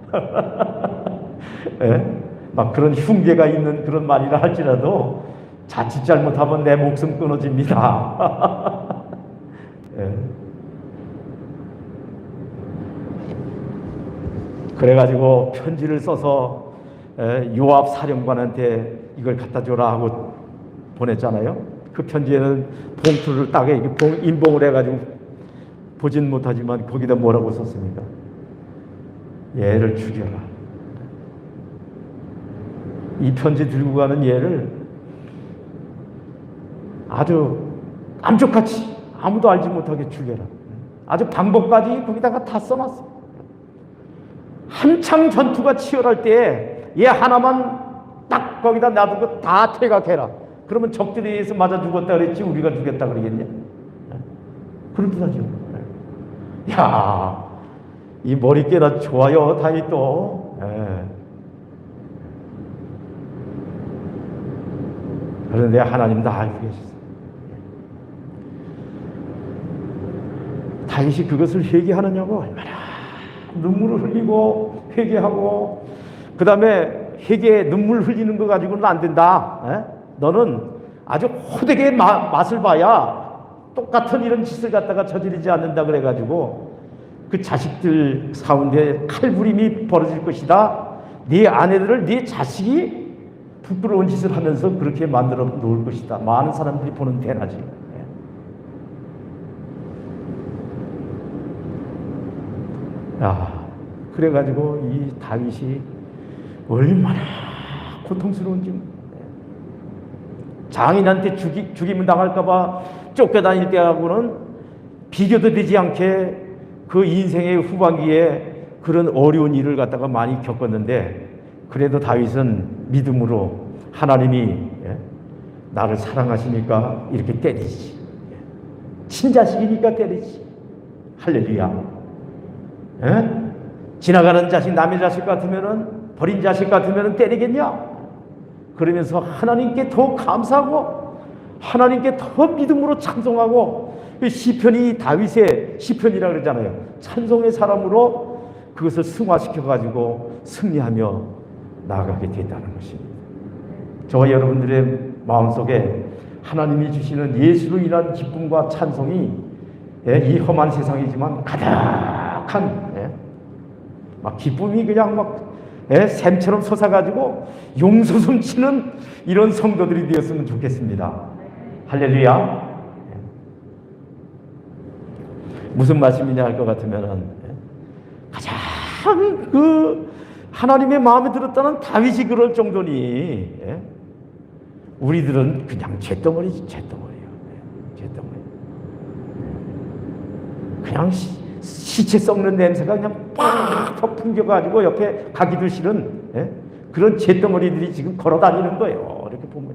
[SPEAKER 1] 막 그런 흉계가 있는 그런 말이라 할지라도 자칫 잘못하면 내 목숨 끊어집니다. 그래가지고 편지를 써서 요압 사령관한테 이걸 갖다 줘라 하고 보냈잖아요. 그 편지에는 봉투를 따게 인봉을 해가지고 보진 못하지만 거기다 뭐라고 썼습니까? 얘를 죽여라. 이 편지 들고 가는 얘를 아주 깜짝같이 아무도 알지 못하게 죽여라. 아주 방법까지 거기다가 다 써놨어. 한창 전투가 치열할 때 얘 하나만 딱 거기다 놔두고 다 퇴각해라. 그러면 적들에 의해서 맞아 죽었다 그랬지 우리가 죽였다 그러겠냐? 그렇듯하죠. 야, 이 머릿결 좋아요, 다윗도. 그런데 하나님 다 알고 계셨어요. 다윗이 그것을 회개하느냐고 얼마나 눈물을 흘리고 회개하고 그 다음에 회개에 눈물 흘리는 거 가지고는 안 된다. 너는 아주 호되게 맛을 봐야 똑같은 이런 짓을 갖다가 저지르지 않는다 그래가지고 그 자식들 가운데 칼부림이 벌어질 것이다. 네 아내들을 네 자식이 부끄러운 짓을 하면서 그렇게 만들어 놓을 것이다. 많은 사람들이 보는 대낮이. 그래가지고 이 다윗이 얼마나 고통스러운지 장인한테 죽임을 당할까봐 쫓겨다닐 때하고는 비교도 되지 않게 그 인생의 후반기에 그런 어려운 일을 갖다가 많이 겪었는데 그래도 다윗은 믿음으로 하나님이 나를 사랑하시니까 이렇게 때리지. 친자식이니까 때리지. 할렐루야. 지나가는 자식 남의 자식 같으면은 버린 자식 같으면은 때리겠냐? 그러면서 하나님께 더 감사하고 하나님께 더 믿음으로 찬송하고 시편이 다윗의 시편이라 그러잖아요. 찬송의 사람으로 그것을 승화시켜 가지고 승리하며 나아가게 됐다는 것입니다. 저와 여러분들의 마음속에 하나님이 주시는 예수로 인한 기쁨과 찬송이 이 험한 세상이지만 가득한 막 기쁨이 그냥 막 샘처럼 솟아가지고 용솟음 치는 이런 성도들이 되었으면 좋겠습니다. 할렐루야. 무슨 말씀이냐 할 것 같으면은 가장 그 하나님의 마음에 들었다는 다윗이 그럴 정도니 우리들은 그냥 잿덩어리지. 잿덩어리요. 잿덩어리. 그냥 시체 썩는 냄새가 그냥 팍팍 풍겨가지고 옆에 가기도 싫은 그런 잿덩어리들이 지금 걸어다니는 거예요. 이렇게 보면.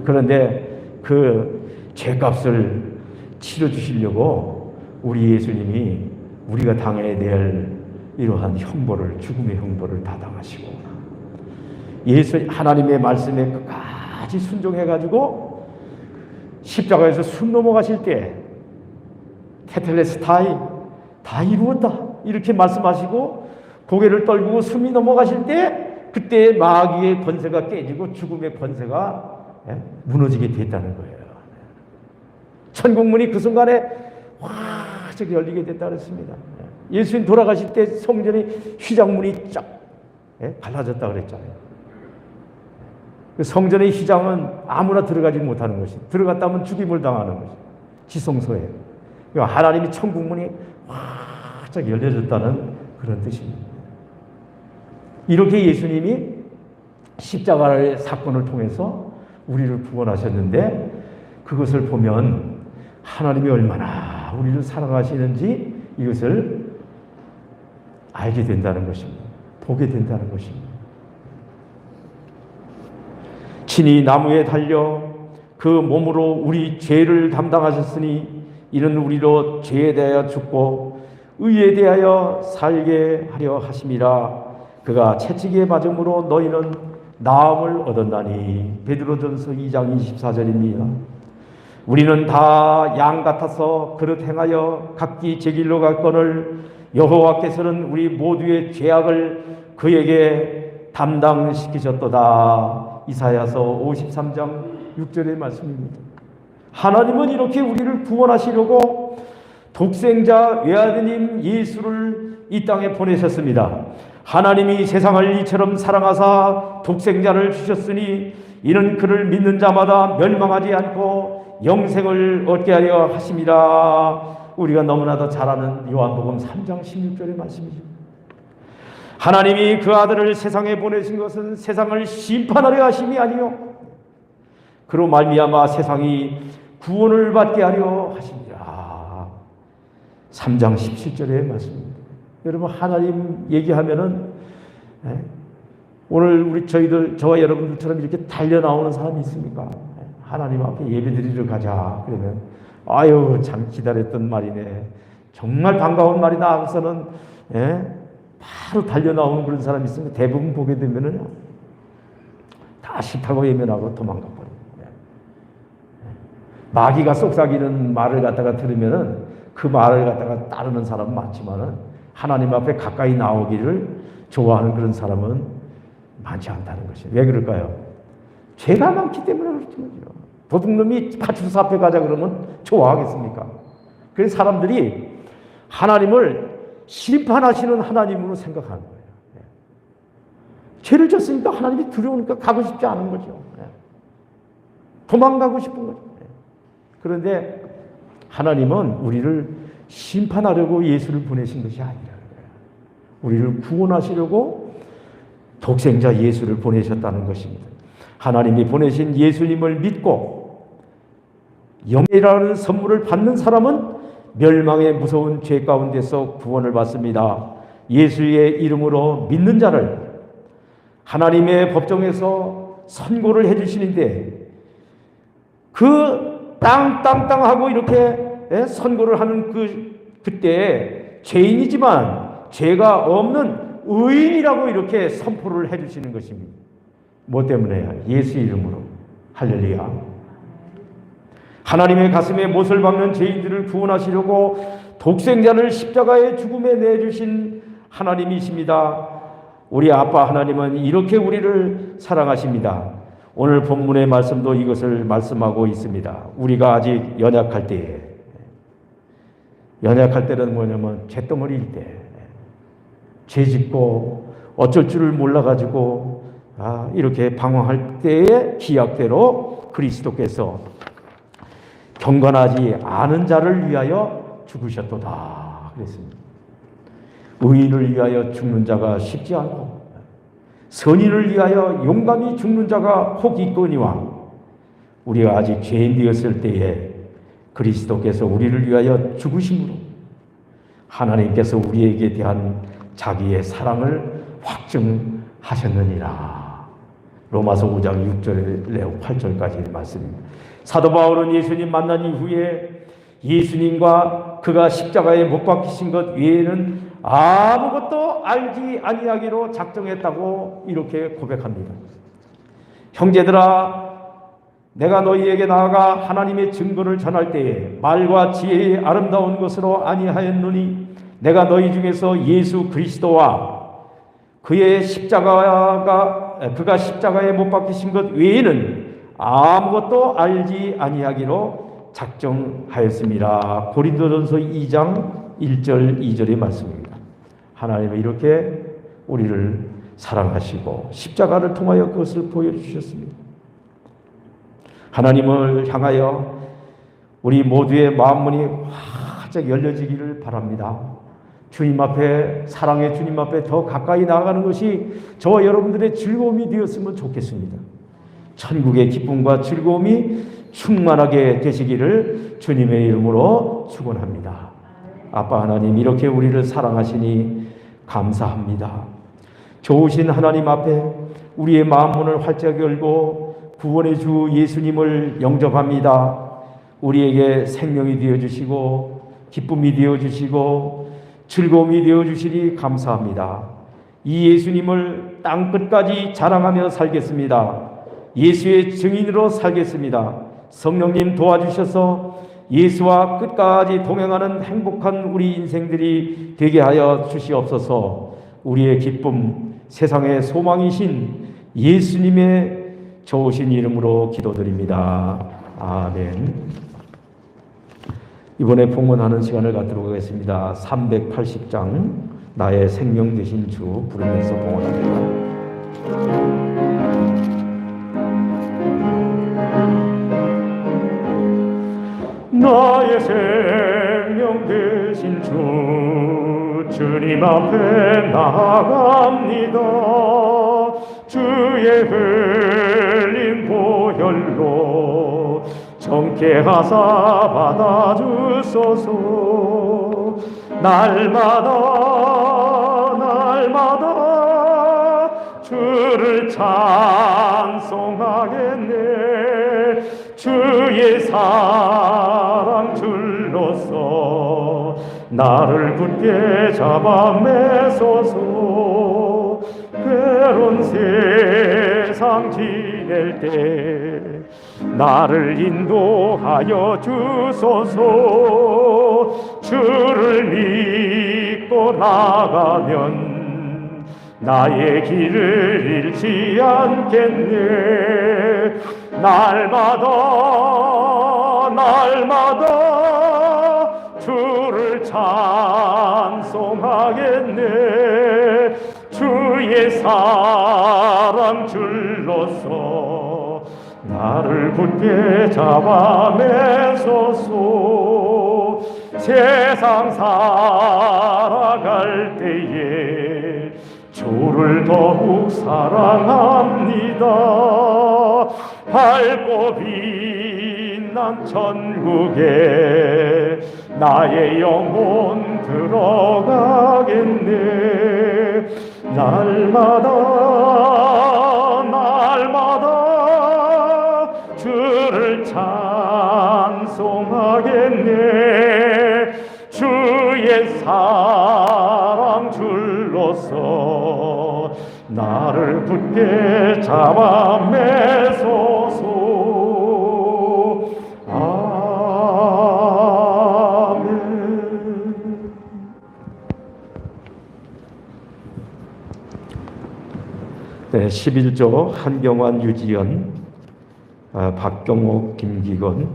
[SPEAKER 1] 그런데 그 죄값을 치러주시려고 우리 예수님이 우리가 당해야 될 이러한 형벌을, 죽음의 형벌을 다 당하시고 하나님의 말씀에 끝까지 순종해가지고 십자가에서 숨 넘어가실 때 테텔레스타이 다 이루었다 이렇게 말씀하시고 고개를 떨구고 숨이 넘어가실 때 그때 마귀의 권세가 깨지고 죽음의 권세가 무너지게 됐다는 거예요. 천국문이 그 순간에 확 열리게 됐다 그랬습니다. 예수님 돌아가실 때 성전의 휘장문이 쫙 갈라졌다 그랬잖아요. 그 성전의 휘장은 아무나 들어가지 못하는 것이, 들어갔다면 죽임을 당하는 것이 지성소에. 하나님이 천국문이 확 열려졌다는 그런 뜻입니다. 이렇게 예수님이 십자가의 사건을 통해서 우리를 구원하셨는데, 그것을 보면 하나님이 얼마나 우리를 사랑하시는지 이것을 알게 된다는 것입니다. 보게 된다는 것입니다. 친히 나무에 달려 그 몸으로 우리 죄를 담당하셨으니 이는 우리로 죄에 대하여 죽고 의에 대하여 살게 하려 하심이라. 그가 채찍에 맞음으로 너희는 나음을 얻었나니. 베드로전서 2장 24절입니다. 우리는 다 양 같아서 그릇 행하여 각기 제 길로 갔거늘 여호와께서는 우리 모두의 죄악을 그에게 담당시키셨도다. 이사야서 53장 6절의 말씀입니다. 하나님은 이렇게 우리를 구원하시려고 독생자 외아드님 예수를 이 땅에 보내셨습니다. 하나님이 세상을 이처럼 사랑하사 독생자를 주셨으니 이는 그를 믿는 자마다 멸망하지 않고 영생을 얻게 하려 하심이라. 우리가 너무나도 잘 아는 요한복음 3장 16절의 말씀이죠. 하나님이 그 아들을 세상에 보내신 것은 세상을 심판하려 하심이 아니요 그로 말미암아 세상이 구원을 받게 하려 하심이라. 3장 17절의 말씀입니다. 여러분, 하나님 얘기하면은 오늘 저와 여러분들처럼 이렇게 달려 나오는 사람이 있습니까? 하나님 앞에 예배드리러 가자 그러면 아유 참 기다렸던 말이네, 정말 반가운 말이다 하고서는 바로 달려 나오는 그런 사람이 있으면 대부분 보게 되면은 다 싫다고 외면하고 도망가 버려요. 마귀가 속삭이는 말을 갖다가 들으면은 그 말을 갖다가 따르는 사람은 많지만은 하나님 앞에 가까이 나오기를 좋아하는 그런 사람은 많지 않다는 것이에요. 왜 그럴까요? 죄가 많기 때문에 그렇죠. 도둑놈이 파출소 앞에 가자 그러면 좋아하겠습니까? 그래서 사람들이 하나님을 심판하시는 하나님으로 생각하는 거예요. 죄를 졌으니까 하나님이 두려우니까 가고 싶지 않은 거죠. 도망가고 싶은 거죠. 그런데 하나님은 우리를 심판하려고 예수를 보내신 것이 아니라 우리를 구원하시려고 독생자 예수를 보내셨다는 것입니다. 하나님이 보내신 예수님을 믿고 영예라는 선물을 받는 사람은 멸망의 무서운 죄 가운데서 구원을 받습니다. 예수의 이름으로 믿는 자를 하나님의 법정에서 선고를 해주시는데 그 땅땅땅하고 이렇게 선고를 하는 그때에 죄인이지만 죄가 없는 의인이라고 이렇게 선포를 해주시는 것입니다. 뭐 때문에? 예수 이름으로. 할렐루야. 하나님의 가슴에 못을 박는 죄인들을 구원하시려고 독생자를 십자가의 죽음에 내주신 하나님이십니다. 우리 아빠 하나님은 이렇게 우리를 사랑하십니다. 오늘 본문의 말씀도 이것을 말씀하고 있습니다. 우리가 아직 연약할 때에, 연약할 때는 뭐냐면 잿덩어리일 때, 죄 짓고 어쩔 줄을 몰라가지고 이렇게 방황할 때의 기약대로 그리스도께서 경건하지 않은 자를 위하여 죽으셨도다 그랬습니다. 의인을 위하여 죽는 자가 쉽지 않고 선인을 위하여 용감히 죽는 자가 혹 있거니와 우리가 아직 죄인 되었을 때에 그리스도께서 우리를 위하여 죽으심으로 하나님께서 우리에게 대한 자기의 사랑을 확증하셨느니라. 로마서 5장 6절 8절까지의 말씀입니다. 사도 바울은 예수님 만난 이후에 예수님과 그가 십자가에 못 박히신 것 외에는 아무것도 알지 아니하기로 작정했다고 이렇게 고백합니다. 형제들아, 내가 너희에게 나아가 하나님의 증거를 전할 때에 말과 지혜의 아름다운 것으로 아니하였노니 내가 너희 중에서 예수 그리스도와 그가 십자가에 못 박히신 것 외에는 아무것도 알지 아니하기로 작정하였습니다. 고린도전서 2장 1절 2절의 말씀입니다. 하나님은 이렇게 우리를 사랑하시고 십자가를 통하여 그것을 보여주셨습니다. 하나님을 향하여 우리 모두의 마음문이 활짝 열려지기를 바랍니다. 주님 앞에, 사랑의 주님 앞에 더 가까이 나아가는 것이 저와 여러분들의 즐거움이 되었으면 좋겠습니다. 천국의 기쁨과 즐거움이 충만하게 되시기를 주님의 이름으로 축원합니다. 아빠 하나님, 이렇게 우리를 사랑하시니 감사합니다. 좋으신 하나님 앞에 우리의 마음문을 활짝 열고 구원의 주 예수님을 영접합니다. 우리에게 생명이 되어주시고 기쁨이 되어주시고 즐거움이 되어주시니 감사합니다. 이 예수님을 땅끝까지 자랑하며 살겠습니다. 예수의 증인으로 살겠습니다. 성령님 도와주셔서 예수와 끝까지 동행하는 행복한 우리 인생들이 되게 하여 주시옵소서. 우리의 기쁨, 세상의 소망이신 예수님의 좋으신 이름으로 기도드립니다. 아멘. 이번에 봉헌하는 시간을 갖도록 하겠습니다. 380장 나의 생명 되신 주 부르면서 봉헌합니다. 나의 생명 되신 주 주님 앞에 나아갑니다. 주의 흘린 보혈로 정케 하사 받아주소서. 날마다 주를 찬송하겠네. 주의 사랑 줄로서 나를 굳게 잡아 매소서. 괴로운 세상 지낼 때 나를 인도하여 주소서. 주를 믿고 나가면 나의 길을 잃지 않겠네. 날마다 주를 찬송하겠네. 주의 사랑 줄로서 나를 굳게 잡아 매소서. 세상 살아갈 때에 주를 더욱 사랑합니다. 밝고 빛난 천국에 나의 영혼 들어가겠네. 날마다 주를 찬송하겠네. 주의 사랑 줄로서 나를 굳게 잡아 매소서. 아멘. 네, 11조 한경환, 유지연, 박경옥, 김기건,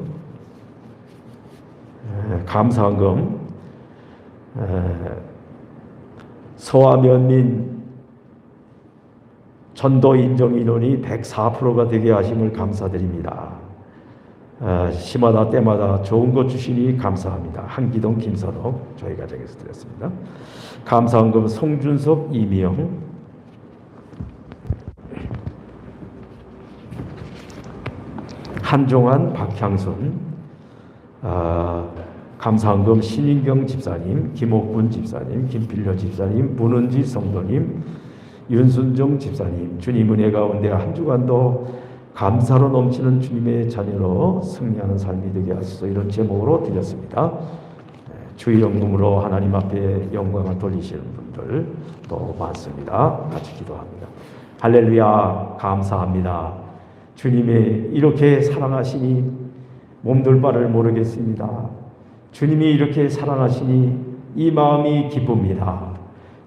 [SPEAKER 1] 감사헌금, 서아면민 전도 인정 인원이 104%가 되게 하심을 감사드립니다. 시마다 때마다 좋은 것 주시니 감사합니다. 한기동, 김선옥 저희 가정에서 드렸습니다. 감사헌금 송준석, 이미영, 한종환, 박향순, 감사헌금 신인경 집사님, 김옥분 집사님, 김필려 집사님, 문은지 성도님, 윤순종 집사님, 주님 은혜 가운데 한 주간도 감사로 넘치는 주님의 자녀로 승리하는 삶이 되게 하소서. 이런 제목으로 드렸습니다. 주의 영광으로 하나님 앞에 영광을 돌리시는 분들 또 많습니다. 같이 기도합니다. 할렐루야, 감사합니다. 주님이 이렇게 사랑하시니 몸둘 바를 모르겠습니다. 주님이 이렇게 사랑하시니 이 마음이 기쁩니다.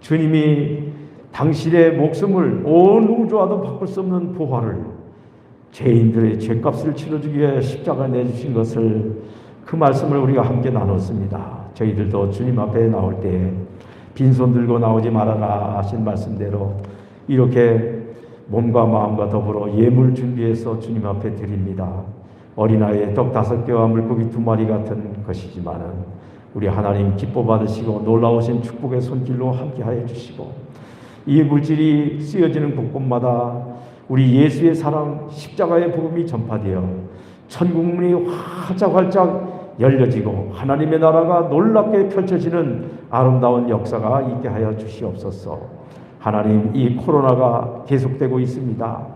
[SPEAKER 1] 주님이 당신의 목숨을 온 우주와도 바꿀 수 없는 보화를 죄인들의 죄값을 치러주기 위해 십자가에 내주신 것을, 그 말씀을 우리가 함께 나눴습니다. 저희들도 주님 앞에 나올 때 빈손 들고 나오지 말아라 하신 말씀대로 이렇게 몸과 마음과 더불어 예물 준비해서 주님 앞에 드립니다. 어린아이의 떡 5개와 물고기 2마리 같은 것이지만은 우리 하나님 기뻐 받으시고 놀라우신 축복의 손길로 함께하여 주시고, 이 물질이 쓰여지는 곳곳마다 우리 예수의 사랑, 십자가의 복음이 전파되어 천국문이 활짝활짝 열려지고 하나님의 나라가 놀랍게 펼쳐지는 아름다운 역사가 있게 하여 주시옵소서. 하나님, 이 코로나가 계속되고 있습니다.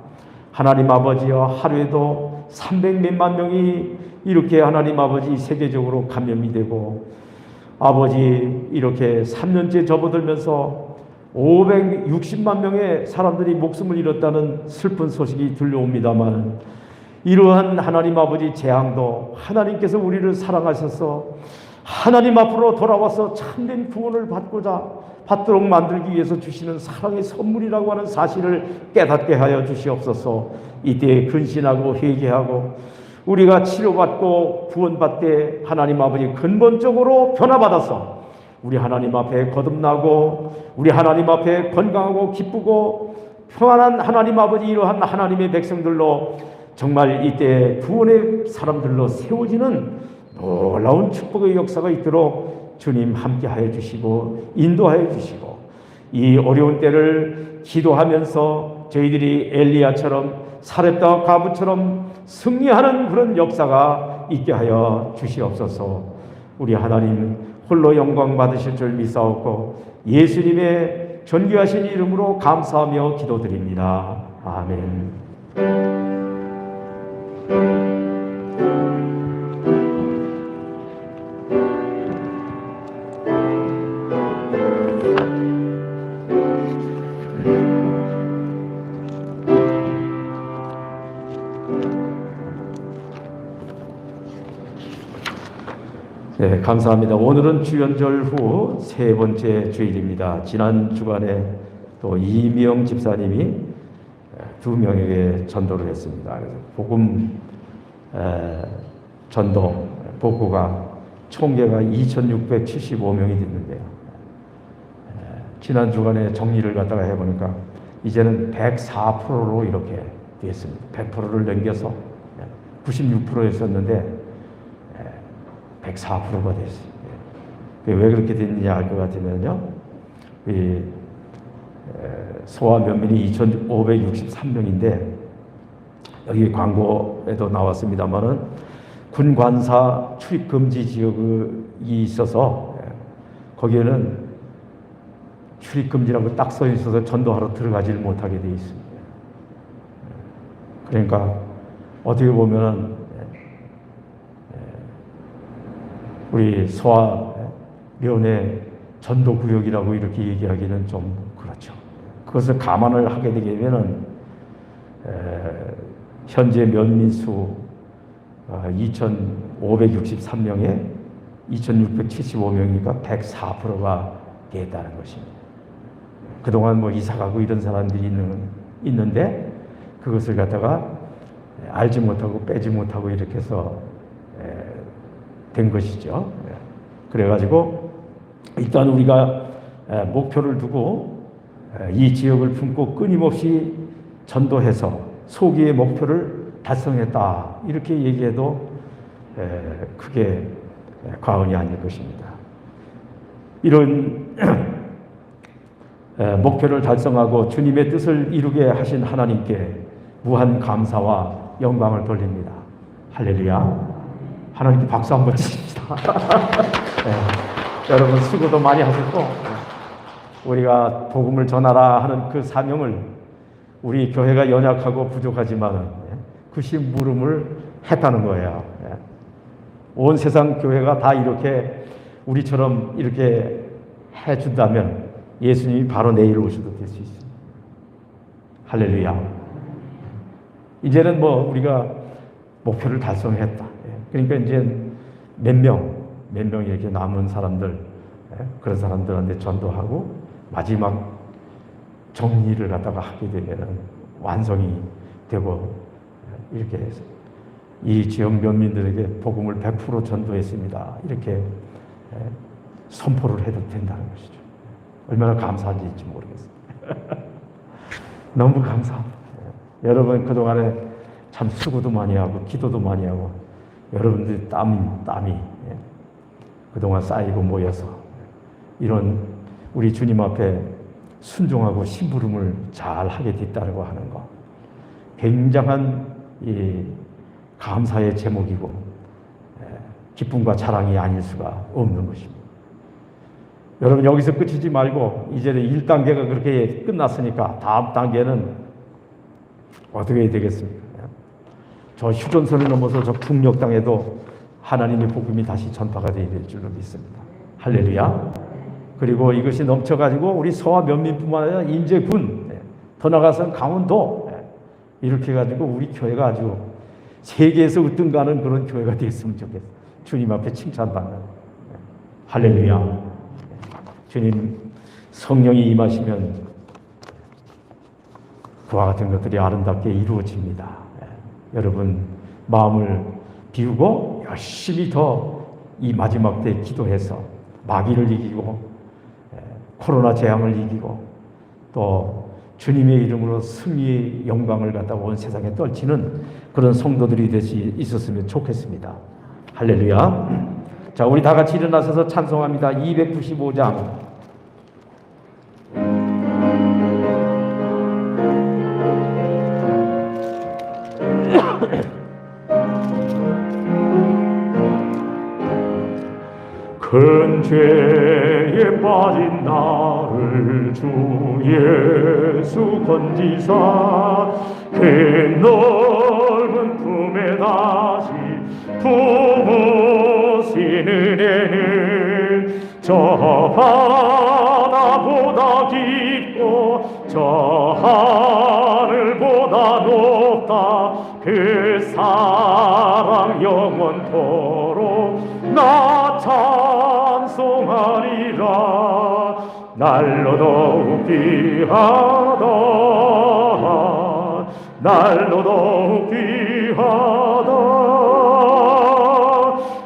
[SPEAKER 1] 하나님 아버지여, 하루에도 300몇만 명이 이렇게 하나님 아버지 세계적으로 감염이 되고, 아버지 이렇게 3년째 접어들면서 560만 명의 사람들이 목숨을 잃었다는 슬픈 소식이 들려옵니다만, 이러한 하나님 아버지 재앙도 하나님께서 우리를 사랑하셔서 하나님 앞으로 돌아와서 참된 구원을 받도록 만들기 위해서 주시는 사랑의 선물이라고 하는 사실을 깨닫게 하여 주시옵소서. 이때 근신하고 회개하고 우리가 치료받고 구원받되 하나님 아버지 근본적으로 변화받아서 우리 하나님 앞에 거듭나고 우리 하나님 앞에 건강하고 기쁘고 평안한 하나님 아버지, 이러한 하나님의 백성들로 정말 이때 구원의 사람들로 세워지는 놀라운 축복의 역사가 있도록 주님 함께하여 주시고 인도하여 주시고, 이 어려운 때를 기도하면서 저희들이 엘리야처럼 사렙다 과부처럼 승리하는 그런 역사가 있게 하여 주시옵소서. 우리 하나님 홀로 영광 받으실 줄 믿사옵고 예수님의 존귀하신 이름으로 감사하며 기도드립니다. 아멘. 네, 감사합니다. 오늘은 주연절 후 3번째 주일입니다. 지난 주간에 또 이미영 집사님이 2명에게 전도를 했습니다. 그래서 복음 전도 복구가 총계가 2,675명이 됐는데요. 지난 주간에 정리를 갖다가 해보니까 이제는 104%로 이렇게 됐습니다. 100%를 넘겨서 96%였었는데 104%가 됐어요. 왜 그렇게 됐느냐 할 것 같으면요, 이 소아 면민이 2,563명인데 여기 광고에도 나왔습니다만은 군 관사 출입 금지 지역이 있어서 거기에는 출입 금지라고 딱 써 있어서 전도하러 들어가지를 못하게 되어 있습니다. 그러니까 어떻게 보면은 우리 소아 면의 전도구역이라고 이렇게 얘기하기는 좀 그렇죠. 그것을 감안을 하게 되게 되면은 현재 면민수 2,563명에 2,675명이니까 104%가 됐다는 것입니다. 그동안 뭐 이사가고 이런 사람들이 있는데 그것을 갖다가 알지 못하고 빼지 못하고 이렇게 해서 된 것이죠. 그래가지고 일단 우리가 목표를 두고 이 지역을 품고 끊임없이 전도해서 소기의 목표를 달성했다, 이렇게 얘기해도 크게 과언이 아닐 것입니다. 이런 목표를 달성하고 주님의 뜻을 이루게 하신 하나님께 무한 감사와 영광을 돌립니다. 할렐루야. 하나님께 박수 한번 치십시다. 네, 여러분 수고도 많이 하셨고, 우리가 복음을 전하라 하는 그 사명을 우리 교회가 연약하고 부족하지만 그 심부름을 했다는 거예요. 온 세상 교회가 다 이렇게 우리처럼 이렇게 해준다면 예수님이 바로 내일 오셔도 될 수 있습니다. 할렐루야. 이제는 뭐 우리가 목표를 달성했다. 그러니까 이제 몇 명 이렇게 남은 사람들, 그런 사람들한테 전도하고 마지막 정리를 갖다가 하게 되면 완성이 되고, 이렇게 해서 이 지역 면민들에게 복음을 100% 전도했습니다. 이렇게 선포를 해도 된다는 것이죠. 얼마나 감사한지 모르겠습니다. 너무 감사합니다. 여러분 그동안에 참 수고도 많이 하고 기도도 많이 하고 여러분들 땀이 그동안 쌓이고 모여서 이런 우리 주님 앞에 순종하고 심부름을 잘 하게 됐다고 하는 것, 굉장한 이 감사의 제목이고 기쁨과 자랑이 아닐 수가 없는 것입니다. 여러분 여기서 끝이지 말고 이제는 1단계가 그렇게 끝났으니까 다음 단계는 어떻게 해야 되겠습니까? 저 휴전선을 넘어서 저 북녘 땅에도 하나님의 복음이 다시 전파가 되어야 될 줄로 믿습니다. 할렐루야. 그리고 이것이 넘쳐가지고 우리 서화 면민뿐만 아니라 인제군, 더 나아가서는 강원도, 이렇게 해가지고 우리 교회가 아주 세계에서 으뜸가는 그런 교회가 되었으면 좋겠어요. 주님 앞에 칭찬받는. 할렐루야. 주님 성령이 임하시면 그와 같은 것들이 아름답게 이루어집니다. 여러분 마음을 비우고 열심히 더 이 마지막 때 기도해서 마귀를 이기고 코로나 재앙을 이기고 또 주님의 이름으로 승리의 영광을 갖다 온 세상에 떨치는 그런 성도들이 될 수 있었으면 좋겠습니다. 할렐루야. 자, 우리 다 같이 일어나서서 찬송합니다. 295장. 큰 죄에 빠진 나를 주 예수 건지사 그 넓은 품에 다시 품으신 은혜는 저 바다보다 깊고 저 하늘보다 높다. 그 사랑 영원토록 나 찬송하리라. 날로 더욱 귀하다. 날로 더욱 귀하다.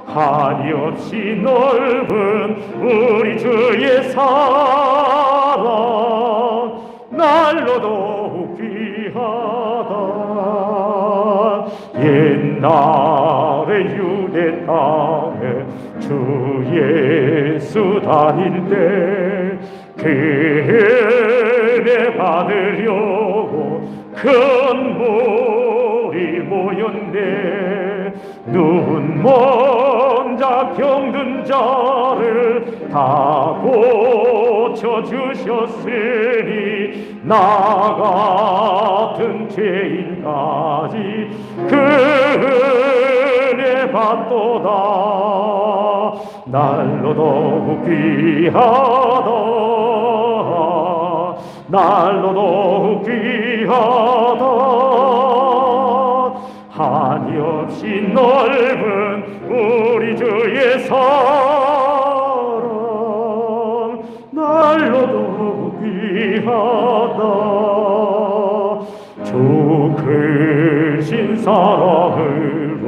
[SPEAKER 1] 한이 없이 넓은 우리 주의 사랑 날로 더욱 귀하다. 옛날에 유대 땅에 주 예수 다닐 때 그 은혜 받으려고 큰 무리 모였네. 눈먼 자 병든 자를 다 고쳐주셨으니 나 같은 죄인까지 그 은혜 받도다. 날로 더욱 귀하다. 날로 더욱 귀하다. 한이 없이 넓은 우리 주의 사랑 날로 더욱 귀하다. 주 크신 사랑으로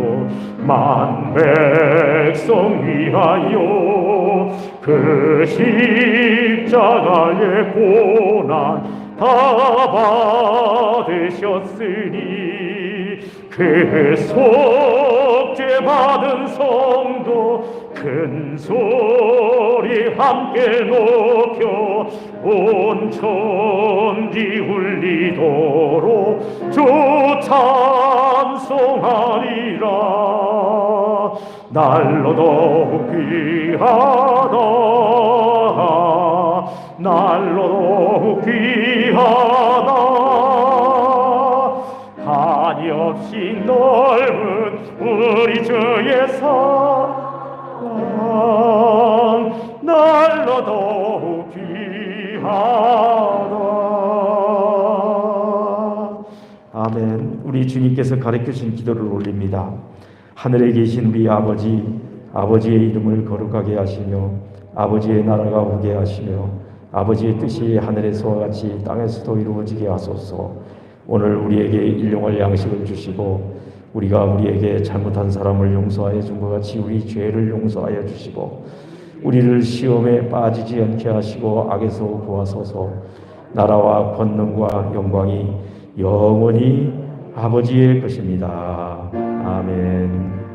[SPEAKER 1] 만 백성 위하여 그 십자가의 고난 다 받으셨으니 그 속죄 받은 성도 큰 소리 함께 높여 온 천지 울리도록 주 찬송하리라. 날로 더욱 귀하다. 날로 더욱 귀하다. 한이 없이 넓은 우리 주의 사랑 날로 더욱 귀하다. 아멘. 우리 주님께서 가르쳐주신 기도를 올립니다. 하늘에 계신 우리 아버지, 아버지의 이름을 거룩하게 하시며 아버지의 나라가 오게 하시며 아버지의 뜻이 하늘에서와 같이 땅에서도 이루어지게 하소서. 오늘 우리에게 일용할 양식을 주시고 우리가 우리에게 잘못한 사람을 용서하여 준 것 같이 우리 죄를 용서하여 주시고 우리를 시험에 빠지지 않게 하시고 악에서 구하소서. 나라와 권능과 영광이 영원히 아버지의 것입니다. 아멘.